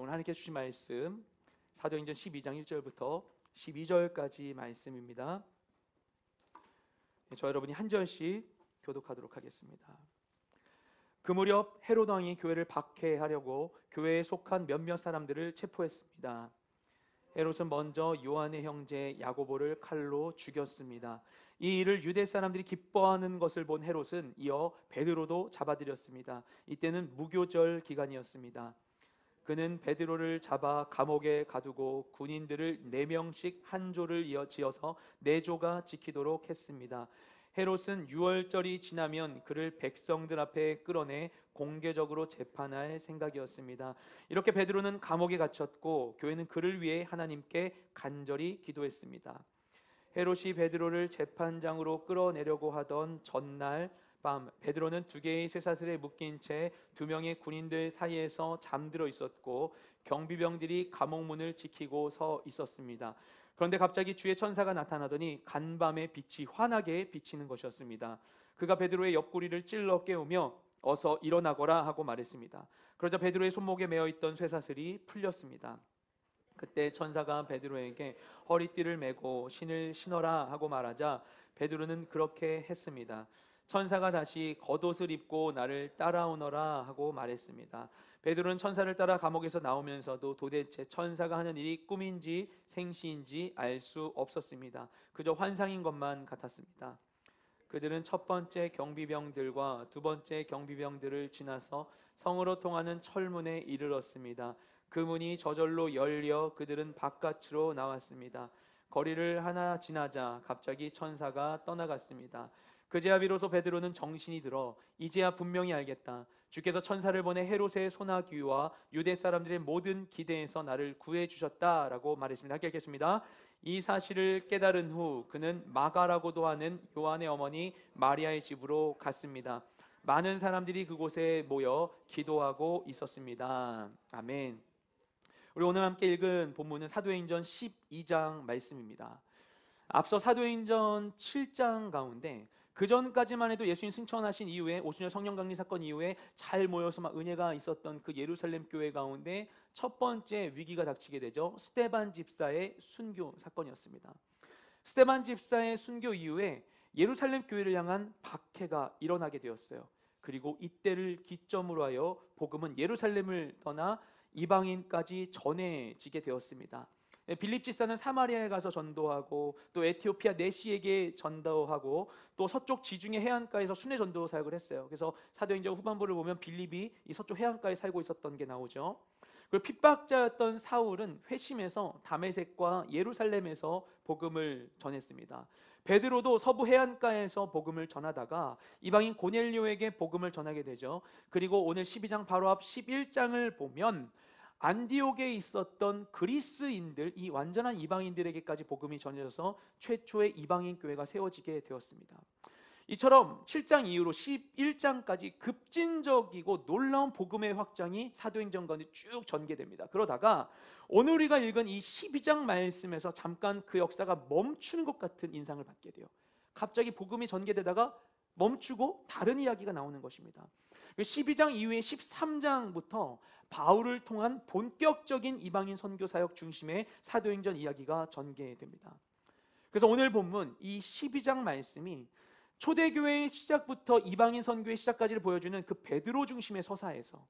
오늘 하나님께 주신 말씀 사도행전 12장 1절부터 12절까지 말씀입니다. 저 여러분이 한 절씩 교독하도록 하겠습니다. 그 무렵 헤롯 왕이 교회를 박해하려고 교회에 속한 몇몇 사람들을 체포했습니다. 헤롯은 먼저 요한의 형제 야고보를 칼로 죽였습니다. 이 일을 유대 사람들이 기뻐하는 것을 본 헤롯은 이어 베드로도 잡아들였습니다. 이때는 무교절 기간이었습니다. 그는 베드로를 잡아 감옥에 가두고 군인들을 4명씩 한 조를 지어서 4조가 지키도록 했습니다. 헤롯은 유월절이 지나면 그를 백성들 앞에 끌어내 공개적으로 재판할 생각이었습니다. 이렇게 베드로는 감옥에 갇혔고 교회는 그를 위해 하나님께 간절히 기도했습니다. 헤롯이 베드로를 재판장으로 끌어내려고 하던 전날 밤, 베드로는 2개의 쇠사슬에 묶인 채 2명의 군인들 사이에서 잠들어 있었고 경비병들이 감옥 문을 지키고 서 있었습니다. 그런데 갑자기 주의 천사가 나타나더니 간밤에 빛이 환하게 비치는 것이었습니다. 그가 베드로의 옆구리를 찔러 깨우며 어서 일어나거라 하고 말했습니다. 그러자 베드로의 손목에 매어 있던 쇠사슬이 풀렸습니다. 그때 천사가 베드로에게 허리띠를 메고 신을 신어라 하고 말하자 베드로는 그렇게 했습니다. 천사가 다시 겉옷을 입고 나를 따라오너라 하고 말했습니다. 베드로는 천사를 따라 감옥에서 나오면서도 도대체 천사가 하는 일이 꿈인지 생시인지 알 수 없었습니다. 그저 환상인 것만 같았습니다. 그들은 첫 번째 경비병들과 두 번째 경비병들을 지나서 성으로 통하는 철문에 이르렀습니다. 그 문이 저절로 열려 그들은 바깥으로 나왔습니다. 거리를 하나 지나자 갑자기 천사가 떠나갔습니다. 그제야 비로소 베드로는 정신이 들어 이제야 분명히 알겠다. 주께서 천사를 보내 헤롯의 소나귀와 유대 사람들의 모든 기대에서 나를 구해 주셨다라고 말했습니다. 함께 읽겠습니다. 이 사실을 깨달은 후 그는 마가라고도 하는 요한의 어머니 마리아의 집으로 갔습니다. 많은 사람들이 그곳에 모여 기도하고 있었습니다. 아멘. 우리 오늘 함께 읽은 본문은 사도행전 12장 말씀입니다. 앞서 사도행전 7장 가운데 그 전까지만 해도 예수님 승천하신 이후에 오순절 성령 강림 사건 이후에 잘 모여서 막 은혜가 있었던 그 예루살렘 교회 가운데 첫 번째 위기가 닥치게 되죠. 스데반 집사의 순교 사건이었습니다. 스데반 집사의 순교 이후에 예루살렘 교회를 향한 박해가 일어나게 되었어요. 그리고 이때를 기점으로 하여 복음은 예루살렘을 떠나 이방인까지 전해지게 되었습니다. 빌립 집사는 사마리아에 가서 전도하고 또 에티오피아 내시에게 전도하고 또 서쪽 지중해 해안가에서 순회 전도 사역을 했어요. 그래서 사도행전 후반부를 보면 빌립이 이 서쪽 해안가에 살고 있었던 게 나오죠. 그리고 핍박자였던 사울은 회심해서 다메섹과 예루살렘에서 복음을 전했습니다. 베드로도 서부 해안가에서 복음을 전하다가 이방인 고넬료에게 복음을 전하게 되죠. 그리고 오늘 12장 바로 앞 11장을 보면 안디옥에 있었던 그리스인들, 이 완전한 이방인들에게까지 복음이 전해져서 최초의 이방인 교회가 세워지게 되었습니다. 이처럼 7장 이후로 11장까지 급진적이고 놀라운 복음의 확장이 사도행전 가운데 쭉 전개됩니다. 그러다가 오늘 우리가 읽은 이 12장 말씀에서 잠깐 그 역사가 멈춘 것 같은 인상을 받게 돼요. 갑자기 복음이 전개되다가 멈추고 다른 이야기가 나오는 것입니다. 12장 이후에 13장부터 바울을 통한 본격적인 이방인 선교 사역 중심의 사도행전 이야기가 전개됩니다. 그래서 오늘 본문 이 12장 말씀이 초대교회의 시작부터 이방인 선교의 시작까지를 보여주는 그 베드로 중심의 서사에서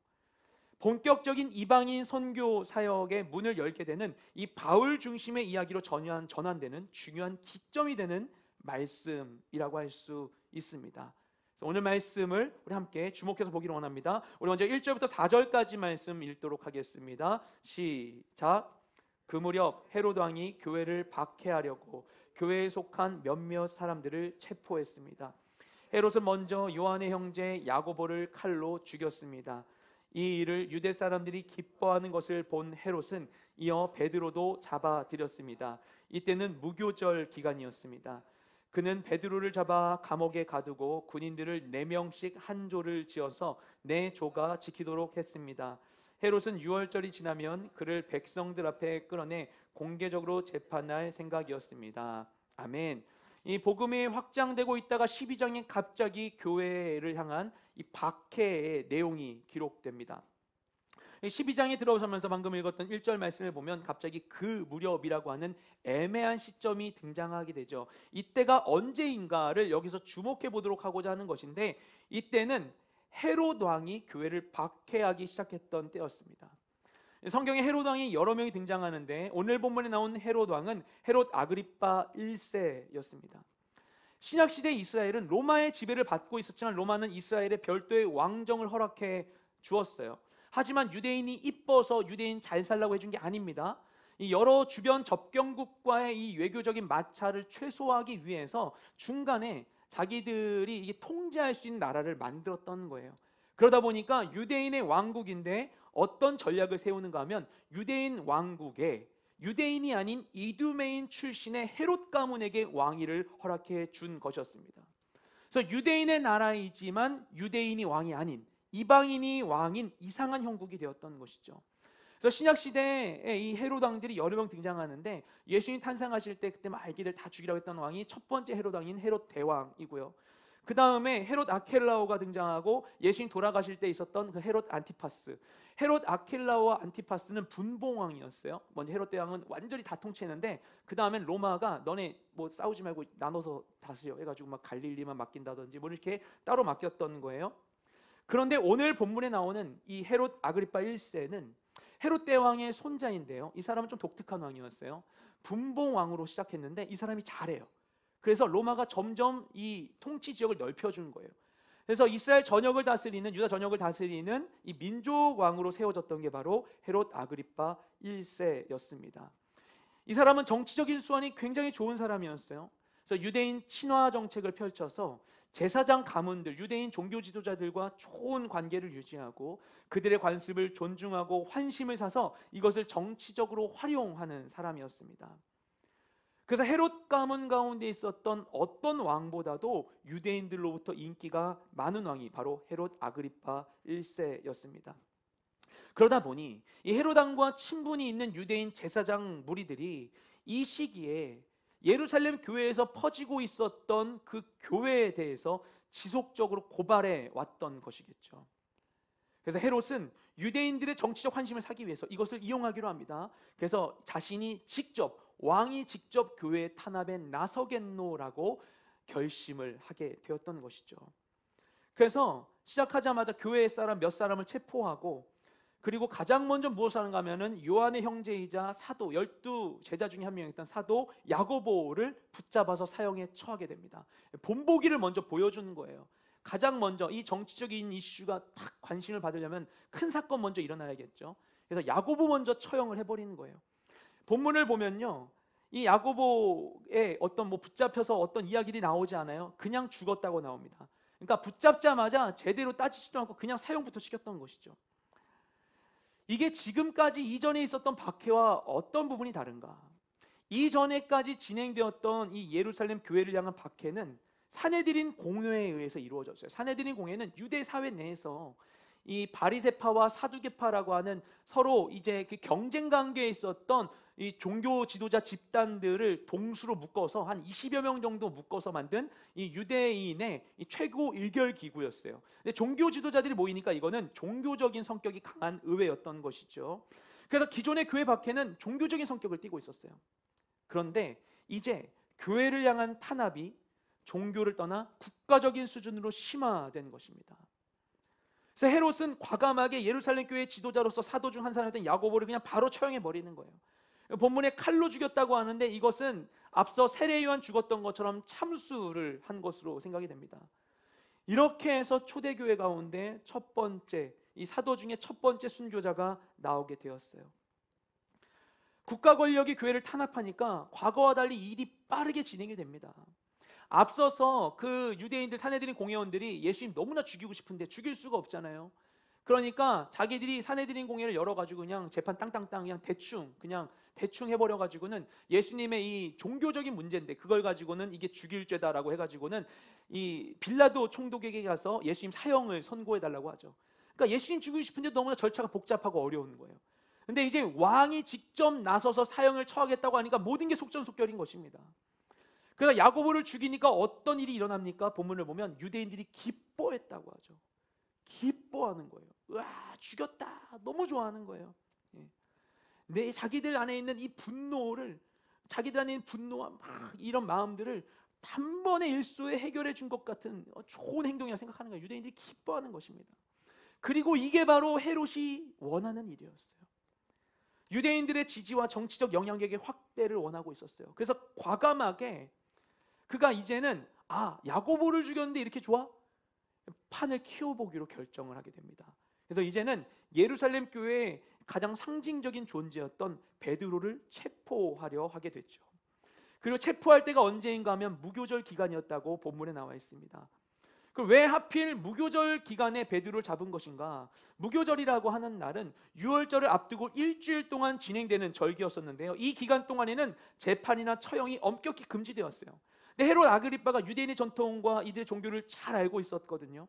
본격적인 이방인 선교 사역의 문을 열게 되는 이 바울 중심의 이야기로 전환되는 중요한 기점이 되는 말씀이라고 할 수 있습니다. 오늘 말씀을 우리 함께 주목해서 보기를 원합니다. 우리 먼저 1절부터 4절까지 말씀 읽도록 하겠습니다. 시작. 그 무렵 헤롯 왕이 교회를 박해하려고 교회에 속한 몇몇 사람들을 체포했습니다. 헤롯은 먼저 요한의 형제 야고보를 칼로 죽였습니다. 이 일을 유대 사람들이 기뻐하는 것을 본 헤롯은 이어 베드로도 잡아들였습니다. 이때는 무교절 기간이었습니다. 그는 베드로를 잡아 감옥에 가두고 군인들을 4명씩 한 조를 지어서 4조가 지키도록 했습니다. 헤롯은 유월절이 지나면 그를 백성들 앞에 끌어내 공개적으로 재판할 생각이었습니다. 아멘. 이 복음이 확장되고 있다가 12장에 갑자기 교회를 향한 이 박해의 내용이 기록됩니다. 12장에 들어오면서 방금 읽었던 1절 말씀을 보면 갑자기 그 무렵이라고 하는 애매한 시점이 등장하게 되죠. 이때가 언제인가를 여기서 주목해 보도록 하고자 하는 것인데, 이때는 헤롯 왕이 교회를 박해하기 시작했던 때였습니다. 성경에 헤롯 왕이 여러 명이 등장하는데, 오늘 본문에 나온 헤롯 왕은 헤롯 아그리파 1세였습니다. 신약시대 이스라엘은 로마의 지배를 받고 있었지만 로마는 이스라엘의 별도의 왕정을 허락해 주었어요. 하지만 유대인이 이뻐서 유대인 잘 살라고 해준 게 아닙니다. 이 여러 주변 접경국과의 이 외교적인 마찰을 최소화하기 위해서 중간에 자기들이 이게 통제할 수 있는 나라를 만들었던 거예요. 그러다 보니까 유대인의 왕국인데 어떤 전략을 세우는가 하면, 유대인 왕국에 유대인이 아닌 이두메인 출신의 헤롯 가문에게 왕위를 허락해 준 것이었습니다. 그래서 유대인의 나라이지만 유대인이 왕이 아닌 이방인이 왕인 이상한 형국이 되었던 것이죠. 그래서 신약 시대에 이 헤롯 왕들이 여러 명 등장하는데, 예수님 탄생하실 때 그때 아기들 다 죽이라고 했던 왕이 첫 번째 헤롯 왕인 헤롯 대왕이고요. 그 다음에 헤롯 아켈라오가 등장하고, 예수님 돌아가실 때 있었던 그 헤롯 안티파스. 헤롯 아켈라오와 안티파스는 분봉왕이었어요. 먼저 헤롯 대왕은 완전히 다 통치했는데, 그 다음엔 로마가 너네 뭐 싸우지 말고 나눠서 다스려 해가지고 막 갈릴리만 맡긴다든지 뭐 이렇게 따로 맡겼던 거예요. 그런데 오늘 본문에 나오는 이 헤롯 아그리파 1세는 헤롯 대왕의 손자인데요, 이 사람은 좀 독특한 왕이었어요. 분봉왕으로 시작했는데 이 사람이 잘해요. 그래서 로마가 점점 이 통치 지역을 넓혀준 거예요. 그래서 이스라엘 전역을 다스리는, 유다 전역을 다스리는 이 민족 왕으로 세워졌던 게 바로 헤롯 아그리파 1세였습니다. 이 사람은 정치적인 수완이 굉장히 좋은 사람이었어요. 그래서 유대인 친화 정책을 펼쳐서 제사장 가문들, 유대인 종교 지도자들과 좋은 관계를 유지하고 그들의 관습을 존중하고 환심을 사서 이것을 정치적으로 활용하는 사람이었습니다. 그래서 헤롯 가문 가운데 있었던 어떤 왕보다도 유대인들로부터 인기가 많은 왕이 바로 헤롯 아그리파 1세였습니다. 그러다 보니 이 헤롯 왕과 친분이 있는 유대인 제사장 무리들이 이 시기에 예루살렘 교회에서 퍼지고 있었던 그 교회에 대해서 지속적으로 고발해 왔던 것이겠죠. 그래서 헤롯은 유대인들의 정치적 환심을 사기 위해서 이것을 이용하기로 합니다. 그래서 자신이 직접, 왕이 직접 교회 탄압에 나서겠노라고 결심을 하게 되었던 것이죠. 그래서 시작하자마자 교회 사람 몇 사람을 체포하고, 그리고 가장 먼저 무엇을 하는가 하면은 요한의 형제이자 사도, 12 제자 중에 한 명이었던 사도 야고보를 붙잡아서 사형에 처하게 됩니다. 본보기를 먼저 보여주는 거예요. 가장 먼저 이 정치적인 이슈가 딱 관심을 받으려면 큰 사건 먼저 일어나야겠죠. 그래서 야고보 먼저 처형을 해버리는 거예요. 본문을 보면요, 이 야고보의 어떤 붙잡혀서 어떤 이야기들이 나오지 않아요. 그냥 죽었다고 나옵니다. 그러니까 붙잡자마자 제대로 따지지도 않고 그냥 사형부터 시켰던 것이죠. 이게 지금까지 이전에 있었던 박해와 어떤 부분이 다른가? 이전에까지 진행되었던 이 예루살렘 교회를 향한 박해는 사내들인 공회에 의해서 이루어졌어요. 사내들인 공회는 유대 사회 내에서 이 바리새파와 사두개파라고 하는 서로 이제 그 경쟁 관계에 있었던 이 종교 지도자 집단들을 동수로 묶어서 한 20여 명 정도 묶어서 만든 이 유대인의 이 최고 일결 기구였어요. 근데 종교 지도자들이 모이니까 이거는 종교적인 성격이 강한 의회였던 것이죠. 그래서 기존의 교회 박해는 종교적인 성격을 띠고 있었어요. 그런데 이제 교회를 향한 탄압이 종교를 떠나 국가적인 수준으로 심화된 것입니다. 그래서 헤롯은 과감하게 예루살렘 교회 지도자로서 사도 중 한 사람이었던 야고보를 그냥 바로 처형해 버리는 거예요. 본문에 칼로 죽였다고 하는데 이것은 앞서 세례 요한 죽었던 것처럼 참수를 한 것으로 생각이 됩니다. 이렇게 해서 초대교회 가운데 첫 번째, 이 사도 중에 첫 번째 순교자가 나오게 되었어요. 국가 권력이 교회를 탄압하니까 과거와 달리 일이 빠르게 진행이 됩니다. 앞서서 그 유대인들, 사내들인 공회원들이 예수님 너무나 죽이고 싶은데 죽일 수가 없잖아요. 그러니까 자기들이 사내들인 공회를 열어가지고 그냥 재판 땅땅땅 그냥 대충 해버려가지고는 예수님의 이 종교적인 문제인데 그걸 가지고는 이게 죽일 죄다라고 해가지고는 이 빌라도 총독에게 가서 예수님 사형을 선고해달라고 하죠. 그러니까 예수님 죽이고 싶은데 너무나 절차가 복잡하고 어려운 거예요. 근데 이제 왕이 직접 나서서 사형을 처하겠다고 하니까 모든 게 속전속결인 것입니다. 그래서 야고보를 죽이니까 어떤 일이 일어납니까? 본문을 보면 유대인들이 기뻐했다고 하죠. 기뻐하는 거예요. 와, 죽였다, 너무 좋아하는 거예요. 내 자기들 안에 있는 이 분노를, 자기들 안에 있는 분노와 막 이런 마음들을 단번에 일소에 해결해 준 것 같은 좋은 행동이라고 생각하는 거예요. 유대인들이 기뻐하는 것입니다. 그리고 이게 바로 헤롯이 원하는 일이었어요. 유대인들의 지지와 정치적 영향력의 확대를 원하고 있었어요. 그래서 과감하게 그가 이제는 야고보를 죽였는데 이렇게 좋아? 판을 키워보기로 결정을 하게 됩니다. 그래서 이제는 예루살렘 교회의 가장 상징적인 존재였던 베드로를 체포하려 하게 됐죠. 그리고 체포할 때가 언제인가 하면 무교절 기간이었다고 본문에 나와 있습니다. 왜 하필 무교절 기간에 베드로를 잡은 것인가? 무교절이라고 하는 날은 유월절을 앞두고 일주일 동안 진행되는 절기였었는데요. 이 기간 동안에는 재판이나 처형이 엄격히 금지되었어요. 근데 헤롯 아그리빠가 유대인의 전통과 이들의 종교를 잘 알고 있었거든요.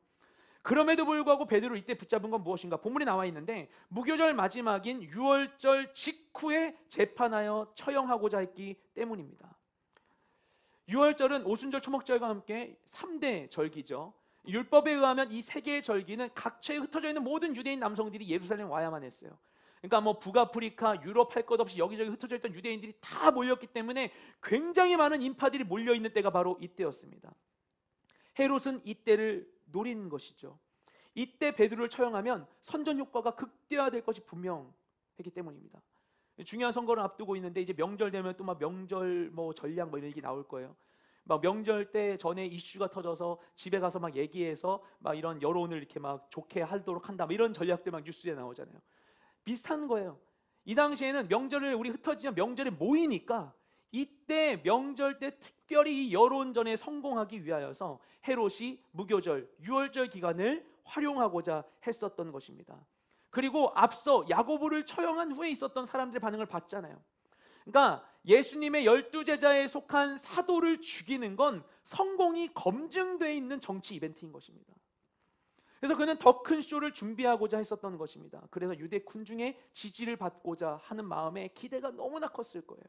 그럼에도 불구하고 베드로를 이때 붙잡은 건 무엇인가? 본문에 나와 있는데 무교절 마지막인 유월절 직후에 재판하여 처형하고자 했기 때문입니다. 유월절은 오순절, 초목절과 함께 3대 절기죠. 율법에 의하면 이 세 개의 절기는 각처에 흩어져 있는 모든 유대인 남성들이 예루살렘 와야만 했어요. 그러니까 뭐 북아프리카, 유럽 할 것 없이 여기저기 흩어져 있던 유대인들이 다 몰렸기 때문에 굉장히 많은 인파들이 몰려 있는 때가 바로 이때였습니다. 헤롯은 이때를 노린 것이죠. 이때 베드로를 처형하면 선전 효과가 극대화될 것이 분명했기 때문입니다. 중요한 선거를 앞두고 있는데 이제 명절 되면 또 막 명절 뭐 전략 뭐 이런 얘기 나올 거예요. 막 명절 때 전에 이슈가 터져서 집에 가서 막 얘기해서 막 이런 여론을 이렇게 막 좋게 하도록 한다, 뭐 이런 전략들 막 뉴스에 나오잖아요. 비슷한 거예요. 이 당시에는 명절을 우리 흩어지면 명절에 모이니까 이때 명절 때 특별히 이 여론전에 성공하기 위하여서 헤롯이 무교절, 유월절 기간을 활용하고자 했었던 것입니다. 그리고 앞서 야고보를 처형한 후에 있었던 사람들의 반응을 봤잖아요. 그러니까 예수님의 12제자에 속한 사도를 죽이는 건 성공이 검증되어 있는 정치 이벤트인 것입니다. 그래서 그는 더 큰 쇼를 준비하고자 했었던 것입니다. 그래서 유대 군중의 지지를 받고자 하는 마음에 기대가 너무나 컸을 거예요.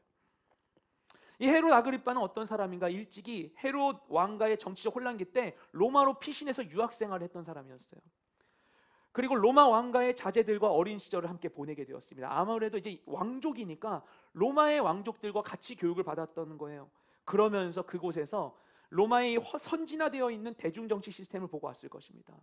이 헤롯 아그리빠는 어떤 사람인가? 일찍이 헤롯 왕가의 정치적 혼란기 때 로마로 피신해서 유학생활을 했던 사람이었어요. 그리고 로마 왕가의 자제들과 어린 시절을 함께 보내게 되었습니다. 아무래도 이제 왕족이니까 로마의 왕족들과 같이 교육을 받았던 거예요. 그러면서 그곳에서 로마의 선진화되어 있는 대중정치 시스템을 보고 왔을 것입니다.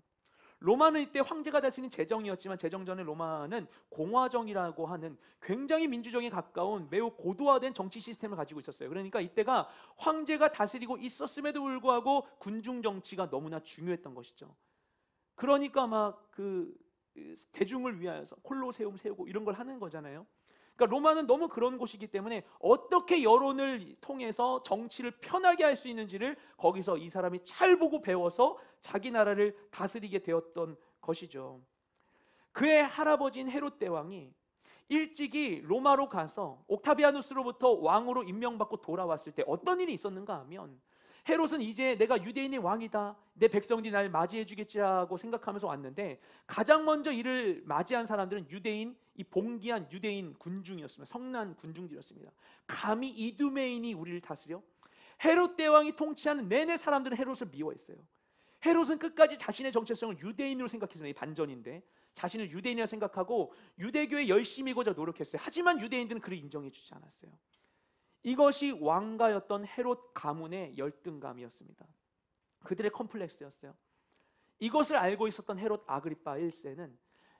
로마는 이때 황제가 다스리는 제정이었지만 제정 전에 로마는 공화정이라고 하는 굉장히 민주정에 가까운 매우 고도화된 정치 시스템을 가지고 있었어요. 그러니까 이때가 황제가 다스리고 있었음에도 불구하고 군중 정치가 너무나 중요했던 것이죠. 그러니까 막 그 대중을 위하여서 콜로세움 세우고 이런 걸 하는 거잖아요. 그러니까 로마는 너무 그런 곳이기 때문에 어떻게 여론을 통해서 정치를 편하게 할 수 있는지를 거기서 이 사람이 잘 보고 배워서 자기 나라를 다스리게 되었던 것이죠. 그의 할아버지인 헤롯 대왕이 일찍이 로마로 가서 옥타비아누스로부터 왕으로 임명받고 돌아왔을 때 어떤 일이 있었는가 하면, 헤롯은 이제 내가 유대인의 왕이다, 내 백성들이 날 맞이해 주겠지라고 생각하면서 왔는데 가장 먼저 이를 맞이한 사람들은 유대인, 이 봉기한 유대인 군중이었습니다. 성난 군중들이었습니다. 감히 이두메인이 우리를 다스려? 헤롯 대왕이 통치하는 내내 사람들은 헤롯을 미워했어요. 헤롯은 끝까지 자신의 정체성을 유대인으로 생각했어요. 이 반전인데 자신을 유대인이라 생각하고 유대교에 열심히고자 노력했어요. 하지만 유대인들은 그를 인정해 주지 않았어요. 이것이 왕가였던 헤롯 가문의 열등감이었습니다. 그들의 컴플렉스였어요. 이것을 알고 있었던 헤롯 아그리빠 1세는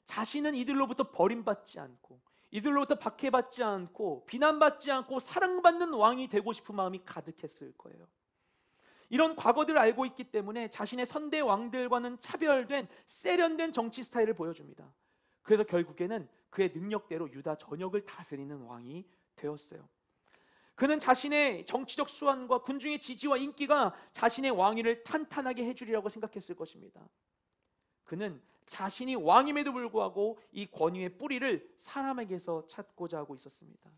자신은 이들로부터 버림받지 않고 이들로부터 박해받지 않고 비난받지 않고 사랑받는 왕이 되고 싶은 마음이 가득했을 거예요. 이런 과거들을 알고 있기 때문에 자신의 선대 왕들과는 차별된 세련된 정치 스타일을 보여줍니다. 그래서 결국에는 그의 능력대로 유다 전역을 다스리는 왕이 되었어요. 그는 자신의 정치적 수완과 군중의 지지와 인기가 자신의 왕위를 탄탄하게 해주리라고 생각했을 것입니다. 그는 자신이 왕임에도 불구하고 이 권위의 뿌리를 사람에게서 찾고자 하고 있었습니다.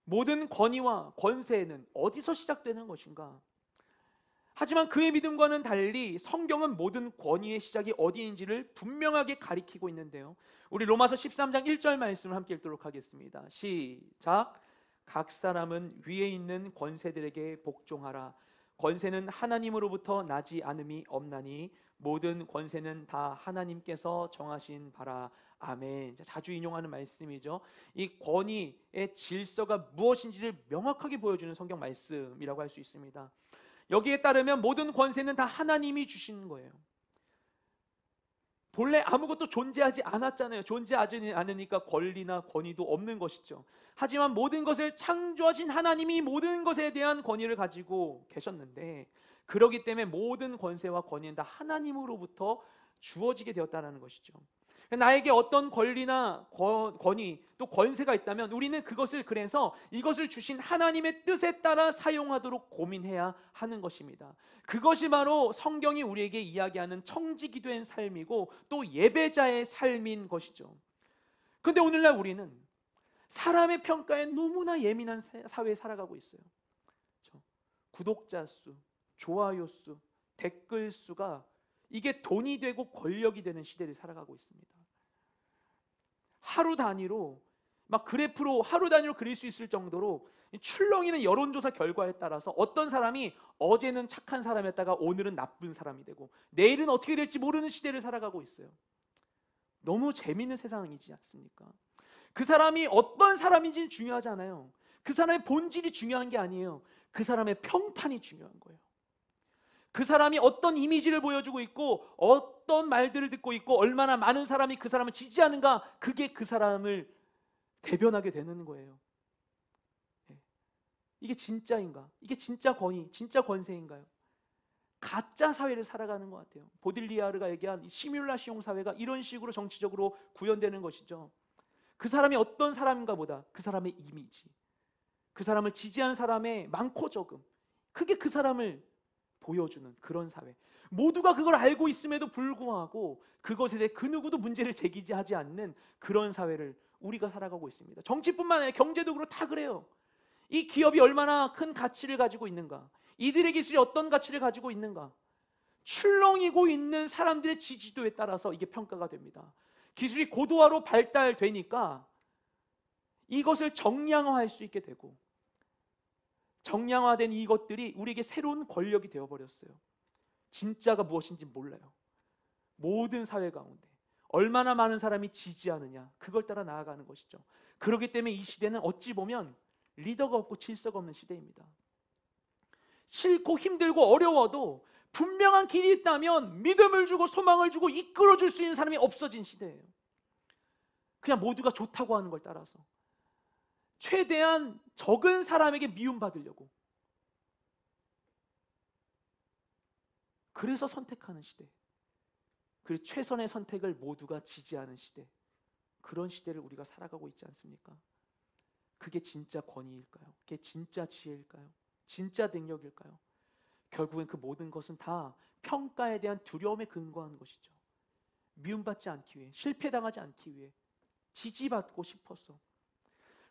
모든 권위와 권세는 어디서 시작되는 것인가? 하지만 그의 믿음과는 달리 성경은 모든 권위의 시작이 어디인지를 분명하게 가리키고 있는데요. 우리 로마서 13장 1절 말씀을 함께 읽도록 하겠습니다. 시작. 각 사람은 위에 있는 권세들에게 복종하라. 권세는 하나님으로부터 나지 않음이 없나니 모든 권세는 다 하나님께서 정하신 바라. 아멘. 자주 인용하는 말씀이죠. 이 권위의 질서가 무엇인지를 명확하게 보여주는 성경 말씀이라고 할 수 있습니다. 여기에 따르면 모든 권세는 다 하나님이 주시는 거예요. 본래 아무것도 존재하지 않았잖아요. 존재하지 않으니까 권리나 권위도 없는 것이죠. 하지만 모든 것을 창조하신 하나님이 모든 것에 대한 권위를 가지고 계셨는데, 그러기 때문에 모든 권세와 권위는 다 하나님으로부터 주어지게 되었다는 것이죠. 나에게 어떤 권리나 권위 또 권세가 있다면 우리는 그것을, 그래서 이것을 주신 하나님의 뜻에 따라 사용하도록 고민해야 하는 것입니다. 그것이 바로 성경이 우리에게 이야기하는 청지기도의 삶이고 또 예배자의 삶인 것이죠. 그런데 오늘날 우리는 사람의 평가에 너무나 예민한 사회에 살아가고 있어요. 구독자 수, 좋아요 수, 댓글 수가 이게 돈이 되고 권력이 되는 시대를 살아가고 있습니다. 하루 단위로 막 그래프로 하루 단위로 그릴 수 있을 정도로 출렁이는 여론조사 결과에 따라서 어떤 사람이 어제는 착한 사람이었다가 오늘은 나쁜 사람이 되고 내일은 어떻게 될지 모르는 시대를 살아가고 있어요. 너무 재미있는 세상이지 않습니까? 그 사람이 어떤 사람인지는 중요하지 않아요. 그 사람의 본질이 중요한 게 아니에요. 그 사람의 평판이 중요한 거예요. 그 사람이 어떤 이미지를 보여주고 있고 어떤 말들을 듣고 있고 얼마나 많은 사람이 그 사람을 지지하는가, 그게 그 사람을 대변하게 되는 거예요. 이게 진짜인가? 이게 진짜 권위, 진짜 권세인가요? 가짜 사회를 살아가는 것 같아요. 보딜리아르가 얘기한 시뮬라시옹 사회가 이런 식으로 정치적으로 구현되는 것이죠. 그 사람이 어떤 사람인가 보다 그 사람의 이미지, 그 사람을 지지한 사람의 많고 적음, 그게 그 사람을 보여주는 그런 사회. 모두가 그걸 알고 있음에도 불구하고 그것에 대해 그 누구도 문제를 제기하지 않는 그런 사회를 우리가 살아가고 있습니다. 정치뿐만 아니라 경제도 그렇고 다 그래요. 이 기업이 얼마나 큰 가치를 가지고 있는가, 이들의 기술이 어떤 가치를 가지고 있는가, 출렁이고 있는 사람들의 지지도에 따라서 이게 평가가 됩니다. 기술이 고도화로 발달되니까 이것을 정량화할 수 있게 되고, 정량화된 이것들이 우리에게 새로운 권력이 되어버렸어요. 진짜가 무엇인지 몰라요. 모든 사회 가운데 얼마나 많은 사람이 지지하느냐, 그걸 따라 나아가는 것이죠. 그렇기 때문에 이 시대는 어찌 보면 리더가 없고 질서가 없는 시대입니다. 싫고 힘들고 어려워도 분명한 길이 있다면 믿음을 주고 소망을 주고 이끌어줄 수 있는 사람이 없어진 시대예요. 그냥 모두가 좋다고 하는 걸 따라서 최대한 적은 사람에게 미움받으려고, 그래서 선택하는 시대, 그리고 최선의 선택을 모두가 지지하는 시대, 그런 시대를 우리가 살아가고 있지 않습니까? 그게 진짜 권위일까요? 그게 진짜 지혜일까요? 진짜 능력일까요? 결국엔 그 모든 것은 다 평가에 대한 두려움에 근거한 것이죠. 미움받지 않기 위해, 실패당하지 않기 위해, 지지받고 싶어서.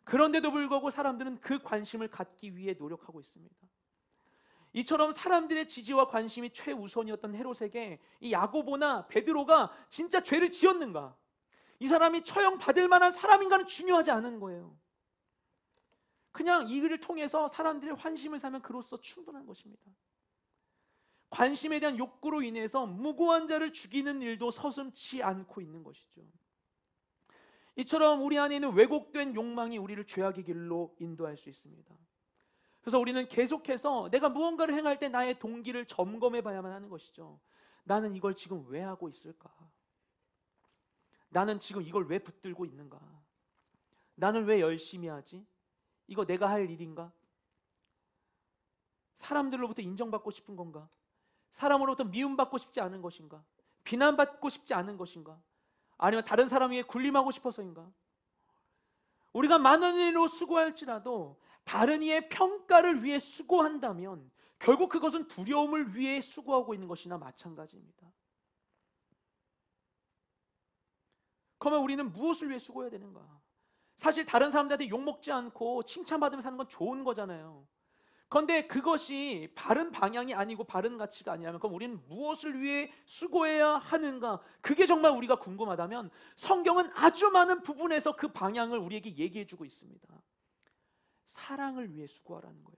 그런데도 불구하고 사람들은 그 관심을 갖기 위해 노력하고 있습니다. 이처럼 사람들의 지지와 관심이 최우선이었던 헤롯에게 이 야고보나 베드로가 진짜 죄를 지었는가, 이 사람이 처형받을 만한 사람인가는 중요하지 않은 거예요. 그냥 이 일을 통해서 사람들의 환심을 사면 그로써 충분한 것입니다. 관심에 대한 욕구로 인해서 무고한 자를 죽이는 일도 서슴지 않고 있는 것이죠. 이처럼 우리 안에 있는 왜곡된 욕망이 우리를 죄악의 길로 인도할 수 있습니다. 그래서 우리는 계속해서 내가 무언가를 행할 때 나의 동기를 점검해 봐야만 하는 것이죠. 나는 이걸 지금 왜 하고 있을까? 나는 지금 이걸 왜 붙들고 있는가? 나는 왜 열심히 하지? 이거 내가 할 일인가? 사람들로부터 인정받고 싶은 건가? 사람으로부터 미움받고 싶지 않은 것인가? 비난받고 싶지 않은 것인가? 아니면 다른 사람 위에 군림하고 싶어서인가? 우리가 많은 일로 수고할지라도 다른 이의 평가를 위해 수고한다면 결국 그것은 두려움을 위해 수고하고 있는 것이나 마찬가지입니다. 그러면 우리는 무엇을 위해 수고해야 되는가? 사실 다른 사람들한테 욕먹지 않고 칭찬받으며 사는 건 좋은 거잖아요. 그런데 그것이 바른 방향이 아니고 바른 가치가 아니라면 그럼 우리는 무엇을 위해 수고해야 하는가? 그게 정말 우리가 궁금하다면 성경은 아주 많은 부분에서 그 방향을 우리에게 얘기해주고 있습니다. 사랑을 위해 수고하라는 거예요.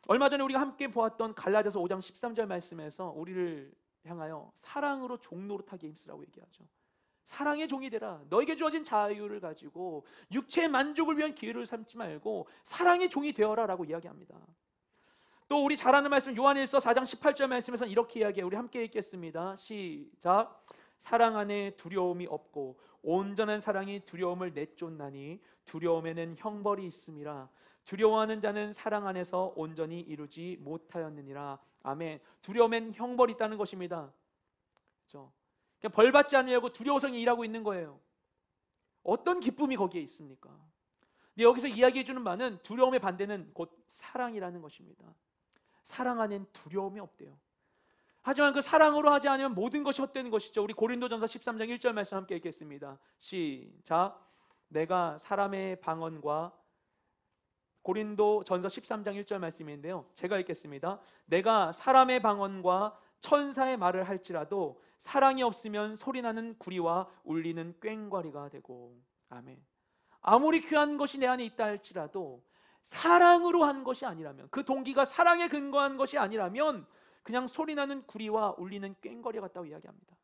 얼마 전에 우리가 함께 보았던 갈라디아서 5장 13절 말씀에서 우리를 향하여 사랑으로 종노릇하게 힘쓰라고 얘기하죠. 사랑의 종이 되라. 너에게 주어진 자유를 가지고 육체의 만족을 위한 기회를 삼지 말고 사랑의 종이 되어라 라고 이야기합니다. 또 우리 잘 아는 말씀 요한일서 4장 18절 말씀에서는 이렇게 이야기해요. 우리 함께 읽겠습니다. 시작. 사랑 안에 두려움이 없고 온전한 사랑이 두려움을 내쫓나니 두려움에는 형벌이 있음이라. 두려워하는 자는 사랑 안에서 온전히 이루지 못하였느니라. 아멘. 두려움엔 형벌이 있다는 것입니다. 그렇죠? 그냥 벌 받지 않으려고 두려워서 일하고 있는 거예요. 어떤 기쁨이 거기에 있습니까? 근데 여기서 이야기해 주는 바는 두려움의 반대는 곧 사랑이라는 것입니다. 사랑 안엔 두려움이 없대요. 하지만 그 사랑으로 하지 않으면 모든 것이 헛되는 것이죠. 우리 고린도전서 13장 1절 말씀 함께 읽겠습니다. 시작. 내가 사람의 방언과 고린도전서 13장 1절 말씀인데요, 제가 읽겠습니다. 내가 사람의 방언과 천사의 말을 할지라도 사랑이 없으면 소리나는 구리와 울리는 꽹과리가 되고. 아멘. 아무리 귀한 것이 내 안에 있다 할지라도 사랑으로 한 것이 아니라면, 그 동기가 사랑에 근거한 것이 아니라면 그냥 소리나는 구리와 울리는 꽹과리 같다고 이야기합니다.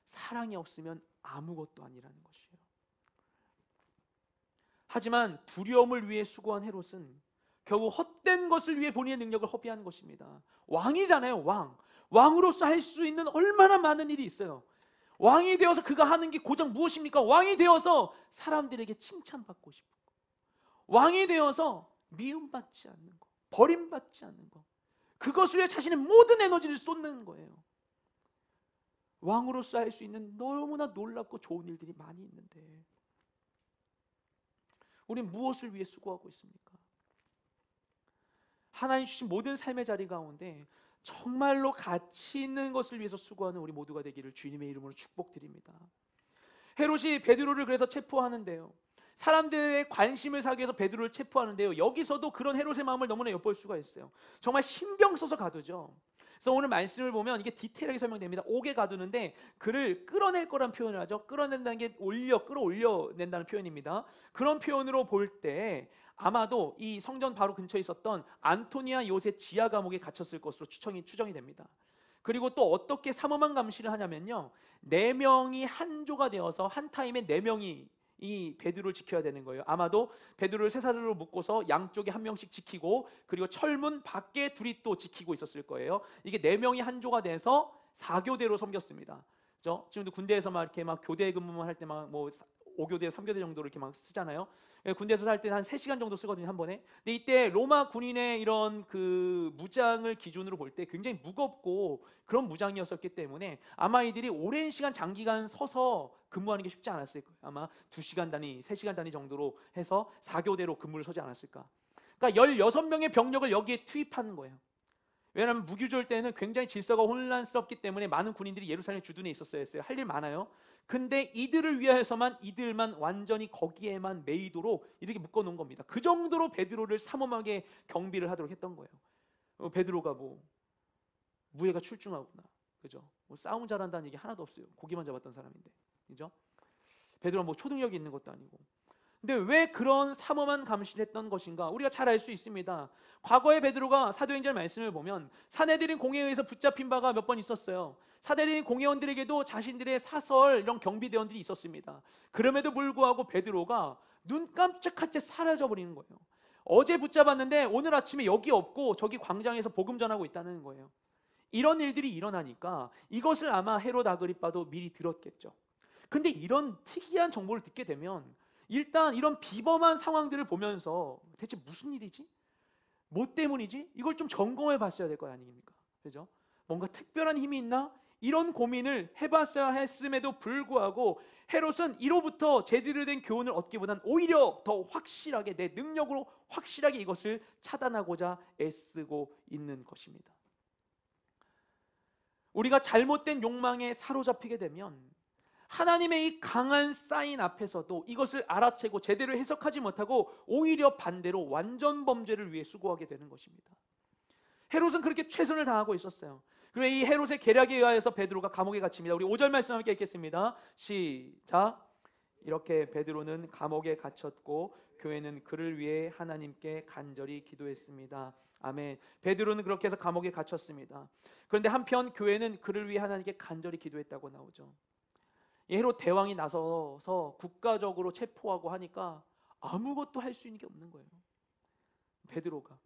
사랑이 없으면 아무것도 아니라는 것이에요. 하지만 두려움을 위해 수고한 헤롯은 결국 헛된 것을 위해 본인의 능력을 허비한 것입니다. 왕이잖아요. 왕으로서 할 수 있는 얼마나 많은 일이 있어요. 왕이 되어서 그가 하는 게 고작 무엇입니까? 왕이 되어서 사람들에게 칭찬받고 싶은 거, 왕이 되어서 미움받지 않는 거, 버림받지 않는 거, 그것을 위해 자신의 모든 에너지를 쏟는 거예요. 왕으로서 할 수 있는 너무나 놀랍고 좋은 일들이 많이 있는데 우리는 무엇을 위해 수고하고 있습니까? 하나님 주신 모든 삶의 자리 가운데 정말로 가치 있는 것을 위해서 수고하는 우리 모두가 되기를 주님의 이름으로 축복드립니다. 헤롯이 베드로를 그래서 체포하는데요, 사람들의 관심을 사기 위해서 베드로를 체포하는데요, 여기서도 그런 헤롯의 마음을 너무나 엿볼 수가 있어요. 정말 신경 써서 가두죠. 그래서 오늘 말씀을 보면 이게 디테일하게 설명됩니다. 옥에 가두는데 그를 끌어낼 거란 표현을 하죠. 끌어낸다는 게 끌어올려낸다는 표현입니다. 그런 표현으로 볼 때 아마도 이 성전 바로 근처에 있었던 안토니아 요새 지하 감옥에 갇혔을 것으로 추정이 됩니다. 그리고 또 어떻게 삼엄한 감시를 하냐면요, 4명이 한 조가 되어서 한 타임에 4명이 이 베드로를 지켜야 되는 거예요. 아마도 베드로를 쇠사슬로 묶고서 양쪽에 한 명씩 지키고, 그리고 철문 밖에 둘이 또 지키고 있었을 거예요. 이게 4명이 한 조가 돼서 4교대로 섬겼습니다. 그렇죠? 지금도 군대에서 막 이렇게 막 교대 근무만 할 때 막 뭐 5교대, 3교대 정도로 이렇게 막 쓰잖아요. 군대에서 살 때 한 3시간 정도 쓰거든요, 한 번에. 근데 이때 로마 군인의 이런 그 무장을 기준으로 볼 때 굉장히 무겁고 그런 무장이었었기 때문에 아마 이들이 오랜 시간 장기간 서서 근무하는 게 쉽지 않았을 거예요. 아마 2시간 단위, 3시간 단위 정도로 해서 4교대로 근무를 서지 않았을까. 그러니까 16명의 병력을 여기에 투입하는 거예요. 왜냐하면 무교절 때는 굉장히 질서가 혼란스럽기 때문에 많은 군인들이 예루살렘 주둔에 있었어야 했어요. 할 일 많아요. 근데 이들을 위해서만, 이들만 완전히 거기에만 매이도록 이렇게 묶어놓은 겁니다. 그 정도로 베드로를 삼엄하게 경비를 하도록 했던 거예요. 베드로가 뭐 무예가 출중하구나, 그죠? 뭐 싸움 잘한다는 얘기 하나도 없어요. 고기만 잡았던 사람인데, 그죠? 베드로가 뭐 초능력이 있는 것도 아니고. 근데 왜 그런 삼엄한 감시를 했던 것인가? 우리가 잘 알 수 있습니다. 과거에 베드로가 사도행전 말씀을 보면 사내들인 공회에 의해서 붙잡힌 바가 몇 번 있었어요. 사내들인 공회원들에게도 자신들의 사설 이런 경비대원들이 있었습니다. 그럼에도 불구하고 베드로가 눈 깜짝할 때 사라져버리는 거예요. 어제 붙잡았는데 오늘 아침에 여기 없고 저기 광장에서 복음 전하고 있다는 거예요. 이런 일들이 일어나니까 이것을 아마 헤롯 아그리빠도 미리 들었겠죠. 근데 이런 특이한 정보를 듣게 되면 일단 이런 비범한 상황들을 보면서 대체 무슨 일이지? 뭐 때문이지? 이걸 좀 점검해 봤어야 될 거 아닙니까? 그죠? 뭔가 특별한 힘이 있나? 이런 고민을 해봤어야 했음에도 불구하고 헤롯은 이로부터 제대로 된 교훈을 얻기보단 오히려 더 확실하게 내 능력으로 확실하게 이것을 차단하고자 애쓰고 있는 것입니다. 우리가 잘못된 욕망에 사로잡히게 되면 하나님의 이 강한 사인 앞에서도 이것을 알아채고 제대로 해석하지 못하고 오히려 반대로 완전 범죄를 위해 수고하게 되는 것입니다. 헤롯은 그렇게 최선을 다하고 있었어요. 그리고 이 헤롯의 계략에 의하여서 베드로가 감옥에 갇힙니다. 우리 5절 말씀 함께 읽겠습니다. 시작. 이렇게 베드로는 감옥에 갇혔고 교회는 그를 위해 하나님께 간절히 기도했습니다. 아멘. 베드로는 그렇게 해서 감옥에 갇혔습니다. 그런데 한편 교회는 그를 위해 하나님께 간절히 기도했다고 나오죠. 헤롯 대왕이 나서서 국가적으로 체포하고 하니까 아무것도 할 수 있는 게 없는 거예요. 베드로가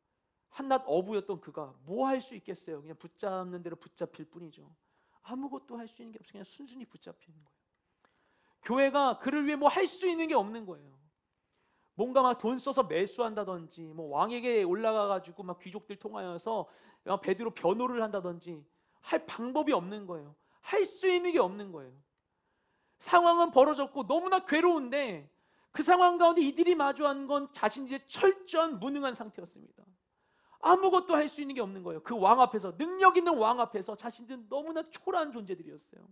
한낱 어부였던 그가 뭐 할 수 있겠어요? 그냥 붙잡는 대로 붙잡힐 뿐이죠. 아무것도 할 수 있는 게 없어요. 그냥 순순히 붙잡히는 거예요. 교회가 그를 위해 뭐 할 수 있는 게 없는 거예요. 뭔가 막 돈 써서 매수한다든지, 뭐 왕에게 올라가 가지고 막 귀족들 통하여서 베드로 변호를 한다든지 할 방법이 없는 거예요. 할 수 있는 게 없는 거예요. 상황은 벌어졌고 너무나 괴로운데 그 상황 가운데 이들이 마주한 건 자신들의 철저한 무능한 상태였습니다. 아무것도 할 수 있는 게 없는 거예요. 그 왕 앞에서, 능력 있는 왕 앞에서 자신들은 너무나 초라한 존재들이었어요.